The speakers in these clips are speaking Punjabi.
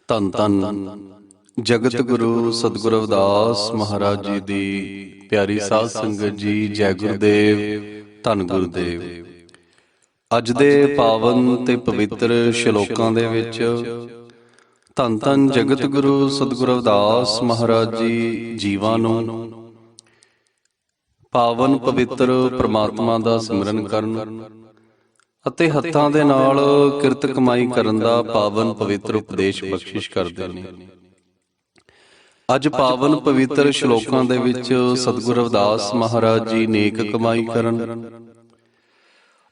ਧੰਨ ਧੰਨ ਜਗਤ ਗੁਰੂ ਸਤਿਗੁਰੂ ਰਵਿਦਾਸ ਮਹਾਰਾਜ ਜੀ ਦੀ ਪਿਆਰੀ ਸਾਧ ਸੰਗਤ ਜੀ, ਜੈ ਗੁਰਦੇਵ, ਧੰਨ ਗੁਰਦੇਵ। ਅੱਜ ਦੇ ਪਾਵਨ ਤੇ ਪਵਿੱਤਰ ਸ਼ਲੋਕਾਂ ਦੇ ਵਿੱਚ ਧੰਨ ਧੰਨ ਜਗਤ ਗੁਰੂ ਸਤਿਗੁਰੂ ਰਵਿਦਾਸ ਮਹਾਰਾਜ ਜੀ ਜੀਵਾਂ ਨੂੰ ਪਾਵਨ ਪਵਿੱਤਰ ਪ੍ਰਮਾਤਮਾ ਦਾ ਸਿਮਰਨ ਕਰਨ ਅਤੇ ਹੱਥਾਂ ਦੇ ਨਾਲ ਕਿਰਤ ਕਮਾਈ ਕਰਨ ਦਾ ਪਾਵਨ ਪਵਿੱਤਰ ਉਪਦੇਸ਼ ਬਖਸ਼ਿਸ਼ ਕਰਦੇ ਨੇ। ਅੱਜ ਪਾਵਨ ਪਵਿੱਤਰ ਸ਼ਲੋਕਾਂ ਦੇ ਵਿੱਚ ਸਤਿਗੁਰੂ ਰਵਿਦਾਸ ਮਹਾਰਾਜ ਜੀ ਨੇਕ ਕਮਾਈ ਕਰਨ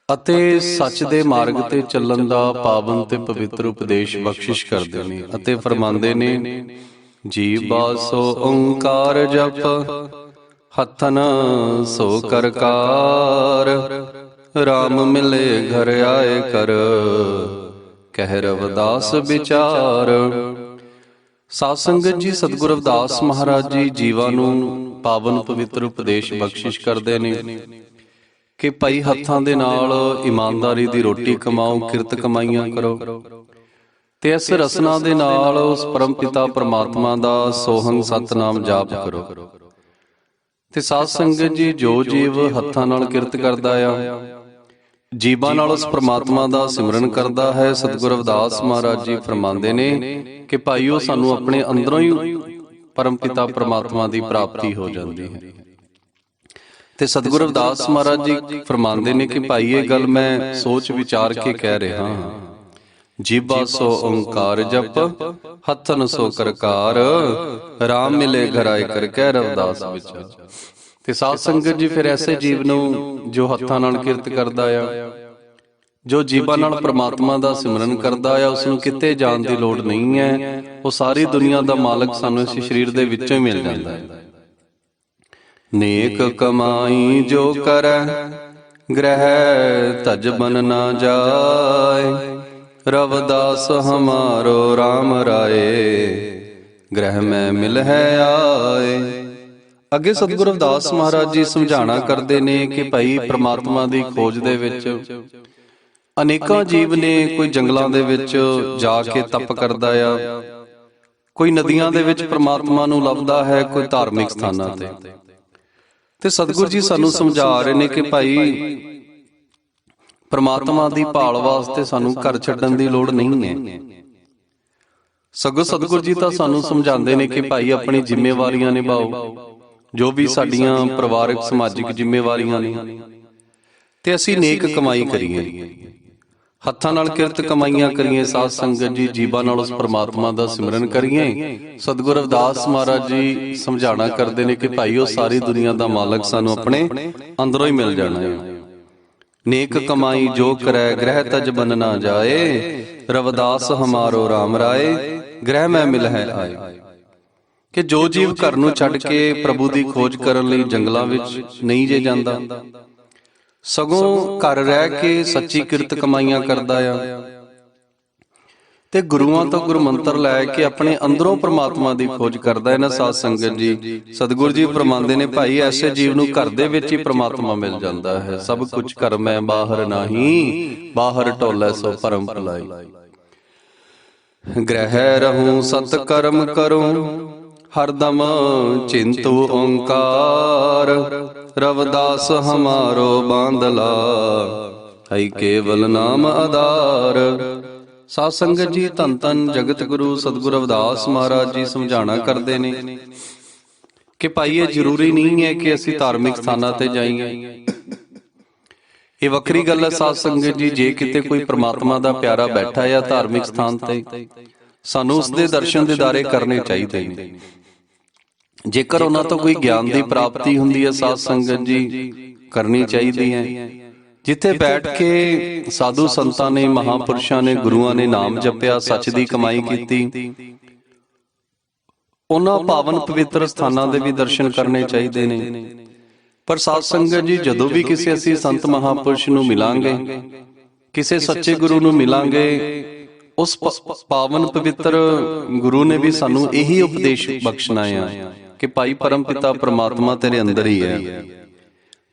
ਅਤੇ ਸੱਚ ਦੇ ਮਾਰਗ ਤੇ ਚੱਲਣ ਦਾ ਪਾਵਨ ਤੇ ਪਵਿੱਤਰ ਉਪਦੇਸ਼ ਬਖਸ਼ਿਸ਼ ਕਰਦੇ ਨੇ ਅਤੇ ਫਰਮਾਉਂਦੇ ਨੇ, ਜੀ ਬਾਸੋ ਓੰਕਾਰ ਜਪ ਹੱਥਨ ਸੋ ਕਰਕਾਰ, ਰਾਮ ਮਿਲੇ ਘਰ ਆਏ ਕਰ ਕਹਿ ਰਵਿਦਾਸ ਵਿਚਾਰ। ਸਾਧ ਸੰਗਤ ਜੀ, ਸਤਿਗੁਰੂ ਰਵਿਦਾਸ ਮਹਾਰਾਜ ਜੀ ਜੀਵਾਂ ਨੂੰ ਪਾਵਨ ਪਵਿੱਤਰ ਉਪਦੇਸ਼ ਬਖਸ਼ਿਸ਼ ਕਰਦੇ ਨੇ ਕਿ ਭਾਈ ਹੱਥਾਂ ਦੇ ਨਾਲ ਇਮਾਨਦਾਰੀ ਦੀ ਰੋਟੀ ਕਮਾਓ, ਕਿਰਤ ਕਮਾਈਆਂ ਕਰੋ ਤੇ ਇਸ ਰਸਨਾ ਦੇ ਨਾਲ ਉਸ ਪਰਮ ਪਿਤਾ ਪਰਮਾਤਮਾ ਦਾ ਸੋਹੰਗ ਸਤਨਾਮ ਜਾਪ ਕਰੋ। ਤੇ ਸਾਧ ਸੰਗਤ ਜੀ, ਜੋ ਜੀਵ ਹੱਥਾਂ ਨਾਲ ਕਿਰਤ ਕਰਦਾ ਆ, ਜੀਵਾਂ ਨਾਲ ਉਸ ਪ੍ਰਮਾਤਮਾ ਦਾ ਸਿਮਰਨ ਕਰਦਾ ਹੈ, ਸਤਿਗੁਰੂ ਰਵਿਦਾਸ ਮਹਾਰਾਜ ਜੀ ਫਰਮਾਉਂਦੇ ਨੇ ਕਿ ਭਾਈਓ ਸਾਨੂੰ ਆਪਣੇ ਅੰਦਰੋਂ ਹੀ ਪਰਮ ਪਿਤਾ ਪਰਮਾਤਮਾ ਦੀ ਪ੍ਰਾਪਤੀ ਹੋ ਜਾਂਦੀ ਹੈ। ਤੇ ਸਤਿਗੁਰੂ ਰਵਿਦਾਸ ਮਹਾਰਾਜ ਜੀ ਫਰਮਾਉਂਦੇ ਨੇ ਕਿ ਭਾਈ ਇਹ ਗੱਲ ਮੈਂ ਸੋਚ ਵਿਚਾਰ ਕੇ ਕਹਿ ਰਿਹਾ ਹਾਂ। ਜੀਭਾ ਸੋ ਓੰਕਾਰ ਜਪ ਹੱਥਨ ਸੋ ਕਰਕਾਰ, ਰਾਮ ਮਿਲੇ ਘਰ ਆਏ ਕਰ ਕਹਿ ਰਵਿਦਾਸ ਵਿਚਾਰ। ਤੇ ਸਾਧ ਸੰਗਤ ਜੀ, ਫਿਰ ਐਸੇ ਜੀਵ ਨੂੰ ਜੋ ਹੱਥਾਂ ਨਾਲ ਕਿਰਤ ਕਰਦਾ ਆ, ਜੋ ਜੀਵਾਂ ਨਾਲ ਪ੍ਰਮਾਤਮਾ ਦਾ ਸਿਮਰਨ ਕਰਦਾ ਆ, ਉਸ ਨੂੰ ਕਿਤੇ ਜਾਣ ਦੀ ਲੋੜ ਨਹੀਂ ਹੈ। ਉਹ ਸਾਰੀ ਦੁਨੀਆ ਦਾ ਮਾਲਕ ਸਾਨੂੰ ਇਸ ਸਰੀਰ ਦੇ ਵਿੱਚੋਂ ਹੀ ਮਿਲ ਜਾਂਦਾ ਹੈ। ਨੇਕ ਕਮਾਈ ਜੋ ਕਰੈ ਗ੍ਰਹਿ ਤਜ ਬਨ ਨਾ ਜਾਏ, ਰਵਿਦਾਸ ਹਮਾਰੋ RAM ਰਾਏ ਗ੍ਰਹਿ ਮੈਂ ਮਿਲ ਹੈ ਆਏ। ਅੱਗੇ ਸਤਿਗੁਰੂ ਰਵਿਦਾਸ ਮਹਾਰਾਜ ਜੀ ਸਮਝਾਣਾ ਕਰਦੇ ਨੇ ਕਿ ਭਾਈ ਪ੍ਰਮਾਤਮਾ ਦੀ ਖੋਜ ਦੇ ਵਿੱਚ ਅਨੇਕਾਂ ਜੀਵ ਨੇ। ਕੋਈ ਜੰਗਲਾਂ ਦੇ ਵਿੱਚ ਜਾ ਕੇ ਤਪ ਕਰਦਾ ਆ, ਕੋਈ ਨਦੀਆਂ ਦੇ ਵਿੱਚ ਪ੍ਰਮਾਤਮਾ ਨੂੰ ਲੱਭਦਾ ਹੈ, ਕੋਈ ਧਾਰਮਿਕ ਸਥਾਨਾਂ ਤੇ ਸਤਿਗੁਰੂ ਜੀ ਸਾਨੂੰ ਸਮਝਾ ਰਹੇ ਨੇ ਕਿ ਭਾਈ ਪ੍ਰਮਾਤਮਾ ਦੀ ਭਾਲ ਵਾਸਤੇ ਸਾਨੂੰ ਘਰ ਛੱਡਣ ਦੀ ਲੋੜ ਨਹੀਂ ਹੈ। ਸਗੋਂ ਸਤਿਗੁਰੂ ਜੀ ਤਾਂ ਸਾਨੂੰ ਸਮਝਾਉਂਦੇ ਨੇ ਕਿ ਭਾਈ ਆਪਣੀ ਜ਼ਿੰਮੇਵਾਰੀਆਂ ਨਿਭਾਓ, ਜੋ ਵੀ ਸਾਡੀਆਂ ਪਰਿਵਾਰਕ ਸਮਾਜਿਕ ਜ਼ਿੰਮੇਵਾਰੀਆਂ ਨੇ, ਤੇ ਅਸੀਂ ਨੇਕ ਕਮਾਈ ਕਰੀਏ, ਹੱਥਾਂ ਨਾਲ ਕਿਰਤ ਕਮਾਈਆਂ ਕਰੀਏ। ਸਾਧ ਸੰਗਤ ਜੀ, ਜੀਵਾਂ ਨਾਲ ਉਸ ਪ੍ਰਮਾਤਮਾ ਦਾ ਸਿਮਰਨ ਕਰੀਏ। ਸਤਿਗੁਰੂ ਰਵਿਦਾਸ ਮਹਾਰਾਜ ਜੀ ਸਮਝਾਣਾ ਕਰਦੇ ਨੇ ਕਿ ਭਾਈ ਉਹ ਸਾਰੀ ਦੁਨੀਆ ਦਾ ਮਾਲਕ ਸਾਨੂੰ ਆਪਣੇ ਅੰਦਰੋਂ ਹੀ ਮਿਲ ਜਾਣਾ ਹੈ। ਨੇਕ ਕਮਾਈ ਜੋ ਕਰੈ ਗ੍ਰਹਿ ਤਜ ਬਨ ਨਾ ਜਾਏ, ਰਵਿਦਾਸ ਹਮਾਰੋ RAM ਰਾਏ ਗ੍ਰਹਿ ਮੈਂ ਮਿਲ ਹੈ ਆਏ। ਕਿ ਜੋ ਜੀਵ ਘਰ ਨੂੰ ਛੱਡ ਕੇ ਪ੍ਰਭੂ ਦੀ ਖੋਜ ਕਰਨ ਲਈ ਜੰਗਲਾਂ ਵਿੱਚ ਨਹੀਂ ਜੇ ਜਾਂਦਾ, ਸਗੋਂ ਘਰ ਰਹਿ ਕੇ ਸੱਚੀ ਕਿਰਤ ਕਮਾਈਆਂ ਕਰਦਾ ਆ ਤੇ ਗੁਰੂਆਂ ਤੋਂ ਗੁਰੂ ਮੰਤਰ ਲੈ ਕੇ ਆਪਣੇ ਅੰਦਰੋਂ ਪ੍ਰਮਾਤਮਾ ਦੀ ਖੋਜ ਕਰਦਾ ਹੈ ਨਾ। ਸਾਧ ਸੰਗਤ ਜੀ, ਸਤਿਗੁਰੂ ਜੀ ਫਰਮਾਉਂਦੇ ਨੇ, ਭਾਈ ਐਸੇ ਜੀਵ ਨੂੰ ਘਰ ਦੇ ਵਿੱਚ ਹੀ ਪ੍ਰਮਾਤਮਾ ਮਿਲ ਜਾਂਦਾ ਹੈ। ਸਭ ਕੁਝ ਘਰ ਮੈਂ ਬਾਹਰ ਨਾਹੀਂ, ਬਾਹਰ ਢੋਲੇ ਸੋ ਪਰਮ ਭੁਲਾਈ। ਗ੍ਰਹਿ ਰਹੂੰ ਸਤ ਕਰਮ ਕਰੂੰ ਹਰਦਮ ਚਿੰਤੂ ਓੰਕਾਰ, ਰਵਿਦਾਸ ਹਮਾਰੋ ਬਾਂਦਲਾ ਹੈ ਕੇਵਲ ਨਾਮ ਆਧਾਰ। ਸਾਧ ਸੰਗਤ ਜੀ, ਧੰਨ ਧੰਨ ਜਗਤ ਗੁਰੂ ਸਤਿਗੁਰੂ ਰਵਿਦਾਸ ਮਹਾਰਾਜ ਜੀ ਸਮਝਾਣਾ ਕਰਦੇ ਨੇ ਕਿ ਭਾਈ ਇਹ ਜ਼ਰੂਰੀ ਨਹੀਂ ਹੈ ਕਿ ਅਸੀਂ ਧਾਰਮਿਕ ਸਥਾਨਾਂ ਤੇ ਜਾਈਏ। ਇਹ ਵੱਖਰੀ ਗੱਲ ਹੈ ਸਾਧ ਸੰਗਤ ਜੀ, ਜੇ ਕਿਤੇ ਕੋਈ ਪ੍ਰਮਾਤਮਾ ਦਾ ਪਿਆਰਾ ਬੈਠਾ ਹੈ ਧਾਰਮਿਕ ਸਥਾਨ ਤੇ, ਸਾਨੂੰ ਉਸ ਦੇ ਦਰਸ਼ਨ ਦੀਦਾਰੇ ਕਰਨੇ ਚਾਹੀਦੇ ਨੇ। ਜੇਕਰ ਉਹਨਾਂ ਤੋਂ ਕੋਈ ਗਿਆਨ ਦੀ ਪ੍ਰਾਪਤੀ ਹੁੰਦੀ ਹੈ, ਸਾਧ ਸੰਗਤ ਜੀ ਕਰਨੀ ਚਾਹੀਦੀ ਹੈ। ਜਿੱਥੇ ਬੈਠ ਕੇ ਸਾਧੂ ਸੰਤਾਂ ਨੇ, ਮਹਾਂਪੁਰਸ਼ਾਂ ਨੇ, ਗੁਰੂਆਂ ਨੇ ਨਾਮ ਜਪਿਆ, ਸੱਚ ਦੀ ਕਮਾਈ ਕੀਤੀ, ਉਹਨਾਂ ਪਾਵਨ ਪਵਿੱਤਰ ਸਥਾਨਾਂ ਦੇ ਵੀ ਦਰਸ਼ਨ ਕਰਨੇ ਚਾਹੀਦੇ ਨੇ। ਪਰ ਸਾਧ ਸੰਗਤ ਜੀ, ਜਦੋਂ ਵੀ ਕਿਸੇ ਅਸੀਂ ਸੰਤ ਮਹਾਂਪੁਰਸ਼ ਨੂੰ ਮਿਲਾਂਗੇ, ਕਿਸੇ ਸੱਚੇ ਗੁਰੂ ਨੂੰ ਮਿਲਾਂਗੇ, ਉਸ ਪਾਵਨ ਪਵਿੱਤਰ ਗੁਰੂ ਨੇ ਵੀ ਸਾਨੂੰ ਇਹੀ ਉਪਦੇਸ਼ ਬਖਸ਼ਣਾ ਆ ਕਿ ਭਾਈ ਪਰਮ ਪਿਤਾ ਪਰਮਾਤਮਾ ਤੇਰੇ ਅੰਦਰ ਹੀ ਹੈ।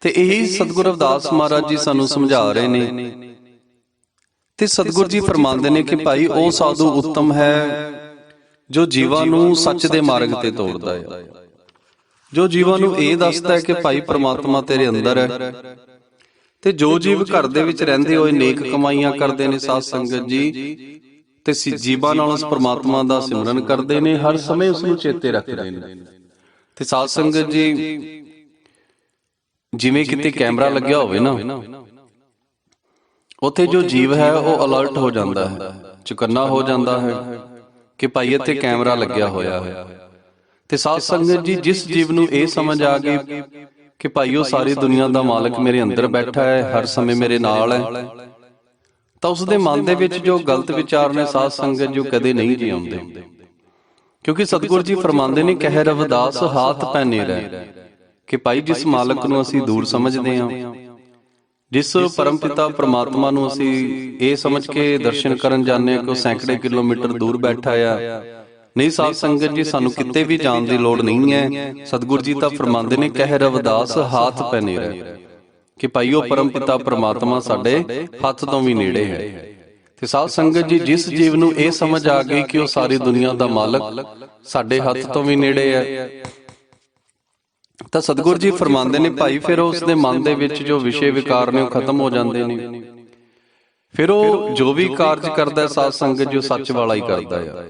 ਤੇ ਇਹੀ ਸਤਿਗੁਰੂ ਰਵਿਦਾਸ ਮਹਾਰਾਜ ਜੀ ਸਾਨੂੰ ਸਮਝਾ ਰਹੇ ਨੇ। ਤੇ ਸਤਿਗੁਰੂ ਜੀ ਫਰਮਾਉਂਦੇ ਨੇ ਕਿ ਭਾਈ ਉਹ ਸਾਧੂ ਉੱਤਮ ਹੈ ਜੋ ਜੀਵਾਂ ਨੂੰ ਸੱਚ ਦੇ ਮਾਰਗ ਤੇ ਤੋਰਦਾ ਹੈ, ਜੋ ਜੀਵਾਂ ਨੂੰ ਇਹ ਦੱਸਦਾ ਹੈ ਕਿ ਭਾਈ ਪ੍ਰਮਾਤਮਾ ਤੇਰੇ ਅੰਦਰ ਹੈ। ਤੇ ਜੋ ਜੀਵ ਘਰ ਦੇ ਵਿੱਚ ਰਹਿੰਦੇ ਹੋਏ ਨੇਕ ਕਮਾਈਆਂ ਕਰਦੇ ਨੇ ਸਾਧ ਸੰਗਤ ਜੀ, ਤੇ ਜੀਵਾਂ ਨਾਲ ਉਸ ਪ੍ਰਮਾਤਮਾ ਦਾ ਸਿਮਰਨ ਕਰਦੇ ਨੇ, ਹਰ ਸਮੇਂ ਉਸ ਨੂੰ ਚੇਤੇ ਰੱਖਦੇ ਨੇ। ਤੇ ਸਾਧ ਸੰਗਤ ਜੀ, ਜਿਵੇਂ ਕਿਤੇ ਕੈਮਰਾ ਲੱਗਿਆ ਹੋਵੇ ਨਾ, ਉੱਥੇ ਜੋ ਜੀਵ ਹੈ ਉਹ ਅਲਰਟ ਹੋ ਜਾਂਦਾ ਹੈ, ਚੁਕੰਨਾ ਹੋ ਜਾਂਦਾ ਹੈ ਕਿ ਭਾਈ ਇੱਥੇ ਕੈਮਰਾ ਲੱਗਿਆ ਹੋਇਆ ਹੈ। ਤੇ ਸਾਧ ਸੰਗਤ ਜੀ, ਜਿਸ ਜੀਵ ਨੂੰ ਇਹ ਸਮਝ ਆ ਗਈ ਕਿ ਭਾਈ ਉਹ ਸਾਰੀ ਦੁਨੀਆ ਦਾ ਮਾਲਕ ਮੇਰੇ ਅੰਦਰ ਬੈਠਾ ਹੈ, ਹਰ ਸਮੇਂ ਮੇਰੇ ਨਾਲ ਹੈ, ਤਾਂ ਉਸਦੇ ਮਨ ਦੇ ਵਿੱਚ ਜੋ ਗਲਤ ਵਿਚਾਰ ਨੇ ਸਾਧ ਸੰਗਤ ਜੋ ਕਦੇ ਨਹੀਂ ਜੀ ਆਉਂਦੇ। ਕਿਉਂਕਿ ਸਤਿਗੁਰੂ ਜੀ ਫਰਮਾਉਂਦੇ ਨੇ, ਕਹਿ ਰਵਿਦਾਸ ਹਾਥ ਪੈਨੇ ਰਹਿ, ਕਿ ਭਾਈ ਜਿਸ ਮਾਲਕ ਨੂੰ ਅਸੀਂ ਦੂਰ ਸਮਝਦੇ ਹਾਂ, ਜਿਸ ਪਰਮਪਿਤਾ ਪ੍ਰਮਾਤਮਾ ਨੂੰ ਅਸੀਂ ਇਹ ਸਮਝ ਕੇ ਦਰਸ਼ਨ ਕਰਨ ਜਾਂਦੇ ਹਾਂ ਕਿ ਉਹ ਸੈਂਕੜੇ ਕਿਲੋਮੀਟਰ ਦੂਰ ਬੈਠਾ ਆ, ਨਹੀਂ ਸਾਧ ਸੰਗਤ ਜੀ, ਸਾਨੂੰ ਕਿਤੇ ਵੀ ਜਾਣ ਦੀ ਲੋੜ ਨਹੀਂ ਹੈ। ਸਤਿਗੁਰੂ ਜੀ ਤਾਂ ਫਰਮਾਉਂਦੇ ਨੇ, ਕਹਿ ਰਵਿਦਾਸ ਹਾਥ ਪੈਨੇ ਰਹਿ, ਕਿ ਭਾਈ ਉਹ ਪਰਮਪਿਤਾ ਪ੍ਰਮਾਤਮਾ ਸਾਡੇ ਹੱਥ ਤੋਂ ਵੀ ਨੇੜੇ ਹੈ। ਤੇ ਸਾਧ ਸੰਗਤ ਜੀ, ਜਿਸ ਜੀਵ ਨੂੰ ਇਹ ਸਮਝ ਆ ਗਈ ਕਿ ਉਹ ਸਾਰੀ ਦੁਨੀਆ ਦਾ ਮਾਲਕ ਸਾਡੇ ਹੱਥ ਤੋਂ ਵੀ ਨੇੜੇ ਹੈ, ਤਾਂ ਸਤਿਗੁਰੂ ਜੀ ਫਰਮਾਉਂਦੇ ਨੇ, ਭਾਈ ਫਿਰ ਉਸ ਦੇ ਮਨ ਦੇ ਵਿੱਚ ਜੋ ਵਿਸ਼ੇ ਵਿਕਾਰ ਨੇ ਉਹ ਖਤਮ ਹੋ ਜਾਂਦੇ ਨੇ। ਫਿਰ ਉਹ ਜੋ ਵੀ ਕਾਰਜ ਕਰਦਾ ਸਾਧ ਸੰਗਤ ਜੋ ਸੱਚ ਵਾਲਾ ਹੀ ਕਰਦਾ ਆ।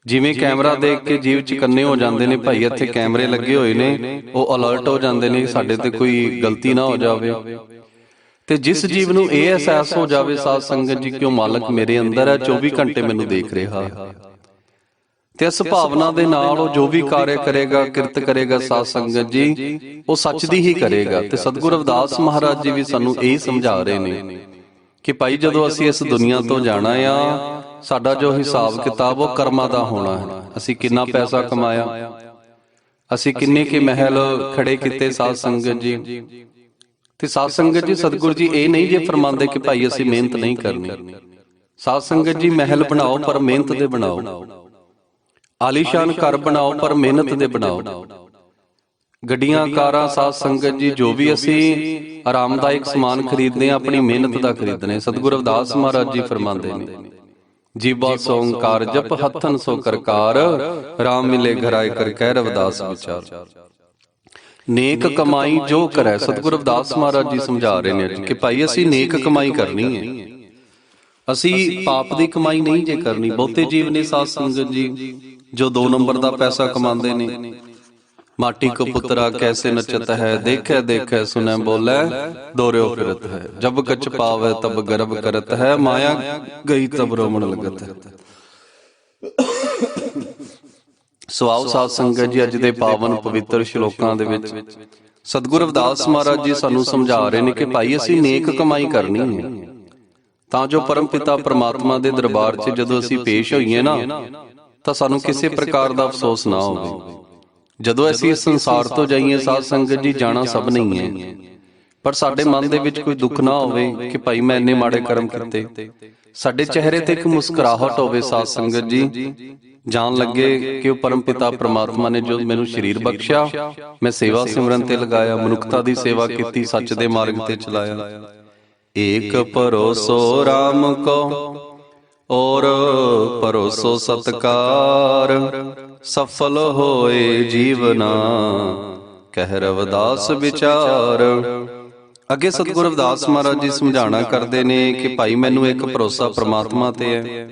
ਜਿਵੇਂ ਕੈਮਰਾ ਦੇਖ ਕੇ ਜੀਵ ਚਕੰਨੇ ਹੋ ਜਾਂਦੇ ਨੇ, ਭਾਈ ਇੱਥੇ ਕੈਮਰੇ ਲੱਗੇ ਹੋਏ ਨੇ, ਉਹ ਅਲਰਟ ਹੋ ਜਾਂਦੇ ਨੇ ਸਾਡੇ ਤੇ ਕੋਈ ਗਲਤੀ ਨਾ ਹੋ ਜਾਵੇ। ਤੇ ਜਿਸ ਜੀਵ ਨੂੰ ਇਹ ਅਹਿਸਾਸ ਹੋ ਜਾਵੇ ਸਾਧ ਸੰਗਤ ਜੀ ਕਿ ਉਹ ਮਾਲਕ ਮੇਰੇ ਅੰਦਰ ਹੈ, 24 ਘੰਟੇ ਮੈਨੂੰ ਦੇਖ ਰਿਹਾ, ਤੇ ਇਸ ਭਾਵਨਾ ਦੇ ਨਾਲ ਉਹ ਜੋ ਵੀ ਕਾਰਜ ਕਰੇਗਾ, ਕਿਰਤ ਕਰੇਗਾ ਸਾਧ ਸੰਗਤ ਜੀ, ਉਹ ਸੱਚ ਦੀ ਹੀ ਕਰੇਗਾ। ਤੇ ਸਤਿਗੁਰੂ ਰਵਿਦਾਸ ਮਹਾਰਾਜ ਜੀ ਵੀ ਸਾਨੂੰ ਇਹ ਸਮਝਾ ਰਹੇ ਨੇ ਕਿ ਭਾਈ ਜਦੋਂ ਅਸੀਂ ਇਸ ਦੁਨੀਆ ਤੋਂ ਜਾਣਾ ਆ, ਸਾਡਾ ਜੋ ਹਿਸਾਬ ਕਿਤਾਬ ਉਹ ਕਰਮਾਂ ਦਾ ਹੋਣਾ ਹੈ। ਅਸੀਂ ਕਿੰਨਾ ਪੈਸਾ ਕਮਾਇਆ, ਅਸੀਂ ਕਿੰਨੇ ਕੇ ਮਹਿਲ ਖੜੇ ਕੀਤੇ ਸਾਧ ਸੰਗਤ ਜੀ। ਤੇ ਸਾਧ ਸੰਗਤ ਜੀ, ਸਤਿਗੁਰੂ ਜੀ ਇਹ ਨਹੀਂ ਜੇ ਫਰਮਾਉਂਦੇ ਕਿ ਭਾਈ ਅਸੀਂ ਮਿਹਨਤ ਨਹੀਂ ਕਰਨੀ। ਸਾਧ ਸੰਗਤ ਜੀ, ਮਹਿਲ ਬਣਾਓ ਪਰ ਮਿਹਨਤ ਦੇ ਬਣਾਓ, ਆਲੀਸ਼ਾਨ ਘਰ ਬਣਾਓ ਪਰ ਮਿਹਨਤ ਦੇ ਬਣਾਓ। ਗੱਡੀਆਂ ਕਾਰਾਂ ਸਾਧ ਸੰਗਤ ਜੀ, ਜੋ ਵੀ ਅਸੀਂ ਆਰਾਮਦਾਇਕ ਸਮਾਨ ਖਰੀਦਦੇ ਹਾਂ, ਆਪਣੀ ਮਿਹਨਤ ਦਾ ਖਰੀਦਣੇ। ਸਤਿਗੁਰੂ ਰਵਿਦਾਸ ਮਹਾਰਾਜ ਜੀ ਫਰਮਾਉਂਦੇ ਨੇ, ਜੀਵਾ ਸੋ ਓੰਕਾਰ ਜਪ ਹੱਥਨ ਸੋ ਕਰਕਾਰ, ਰਾਮ ਮਿਲੇ ਘਰਾਏ ਕਰ ਕਹਿ ਰਵਿਦਾਸ ਵਿਚਾਰ। ਨੇਕ ਕਮਾਈ ਜੋ ਕਰੈ, ਸਤਿਗੁਰੂ ਰਵਿਦਾਸ ਮਹਾਰਾਜ ਜੀ ਸਮਝਾ ਰਹੇ ਨੇ ਕਿ ਭਾਈ ਅਸੀਂ ਨੇਕ ਕਮਾਈ ਕਰਨੀ ਹੈ, ਅਸੀਂ ਪਾਪ ਦੀ ਕਮਾਈ ਨਹੀਂ ਜੇ ਕਰਨੀ। ਬਹੁਤੇ ਜੀਵ ਨੇ ਸਾਧ ਸੰਗਤ ਜੀ ਜੋ 2 ਨੰਬਰ ਦਾ ਪੈਸਾ ਕਮਾਉਂਦੇ ਨੇ। ਮਾਟੀ ਕੋ ਪੁੱਤਰਾ ਕੈਸੇ ਨਚਤ ਹੈ, ਦੇਖੈ ਦੇਖੈ ਸੁਨੈ ਬੋਲੇ, ਦੋਰਿਓ ਫਿਰਤ ਹੈ, ਜਬ ਕਛ ਪਾਵੈ ਤਬ ਗਰਭ ਕਰਤ ਹੈ, ਮਾਇਆ ਗਈ ਤਬ ਰੋਮਣ ਲਗਤ ਹੈ। ਸਵਾਉ ਸਾਧ ਸੰਗਤ ਜੀ, ਅੱਜ ਦੇ ਪਾਵਨ ਪਵਿੱਤਰ ਸ਼ਲੋਕਾਂ ਦੇ ਵਿੱਚ ਸਤਿਗੁਰੂ ਰਵਿਦਾਸ ਮਹਾਰਾਜ ਜੀ ਸਾਨੂੰ ਸਮਝਾ ਰਹੇ ਨੇ ਕਿ ਭਾਈ ਅਸੀਂ ਨੇਕ ਕਮਾਈ ਕਰਨੀ ਹੈ, ਤਾਂ ਜੋ ਪਰਮਪਿਤਾ ਪ੍ਰਮਾਤਮਾ ਦੇ ਦਰਬਾਰ 'ਚ ਜਦੋਂ ਅਸੀਂ ਪੇਸ਼ ਹੋਈਏ ਨਾ, ਤਾਂ ਸਾਨੂੰ ਕਿਸੇ ਪ੍ਰਕਾਰ ਦਾ ਅਫਸੋਸ ਨਾ ਹੋਵੇ। ਜਦੋਂ ਅਸੀਂ ਇਸ ਸੰਸਾਰ ਤੋਂ ਜਾਈਏ ਸਾਧ ਸੰਗਤ ਜੀ, ਜਾਣਾ ਸਭ ਨਹੀਂ ਹੈ, ਪਰ ਸਾਡੇ ਮਨ ਦੇ ਵਿੱਚ ਕੋਈ ਦੁੱਖ ਨਾ ਹੋਵੇ ਕਿ ਭਾਈ ਮੈਂ ਇੰਨੇ ਮਾੜੇ ਕਰਮ ਕੀਤੇ। ਸਾਡੇ ਚਿਹਰੇ ਤੇ ਇੱਕ ਮੁਸਕਰਾਹਟ ਹੋਵੇ ਸਾਧ ਸੰਗਤ ਜੀ, ਜਾਣ ਲੱਗੇ ਕਿ ਉਹ ਪਰਮਪਿਤਾ ਪ੍ਰਮਾਤਮਾ ਨੇ ਜੋ ਮੈਨੂੰ ਸਰੀਰ ਬਖਸ਼ਿਆ, ਮੈਂ ਸੇਵਾ ਸਿਮਰਨ ਤੇ ਲਗਾਇਆ, ਮਨੁੱਖਤਾ ਦੀ ਸੇਵਾ ਕੀਤੀ, ਸੱਚ ਦੇ ਮਾਰਗ ਤੇ ਚਲਾਇਆ। ਏਕ ਭਰੋਸੋ ਰਾਮ ਕੋ ਔਰ ਭਰੋਸੋ ਸਤਕਾਰ, ਸਫਲ ਹੋਏ ਜੀਵਨਾ ਕਹਿ ਰਵਿਦਾਸ ਵਿਚਾਰ। ਅੱਗੇ ਸਤਿਗੁਰੂ ਰਵਿਦਾਸ ਮਹਾਰਾਜ ਜੀ ਸਮਝਾਣਾ ਕਰਦੇ ਨੇ ਕਿ ਭਾਈ ਮੈਨੂੰ ਇੱਕ ਭਰੋਸਾ ਪ੍ਰਮਾਤਮਾ ਤੇ ਹੈ,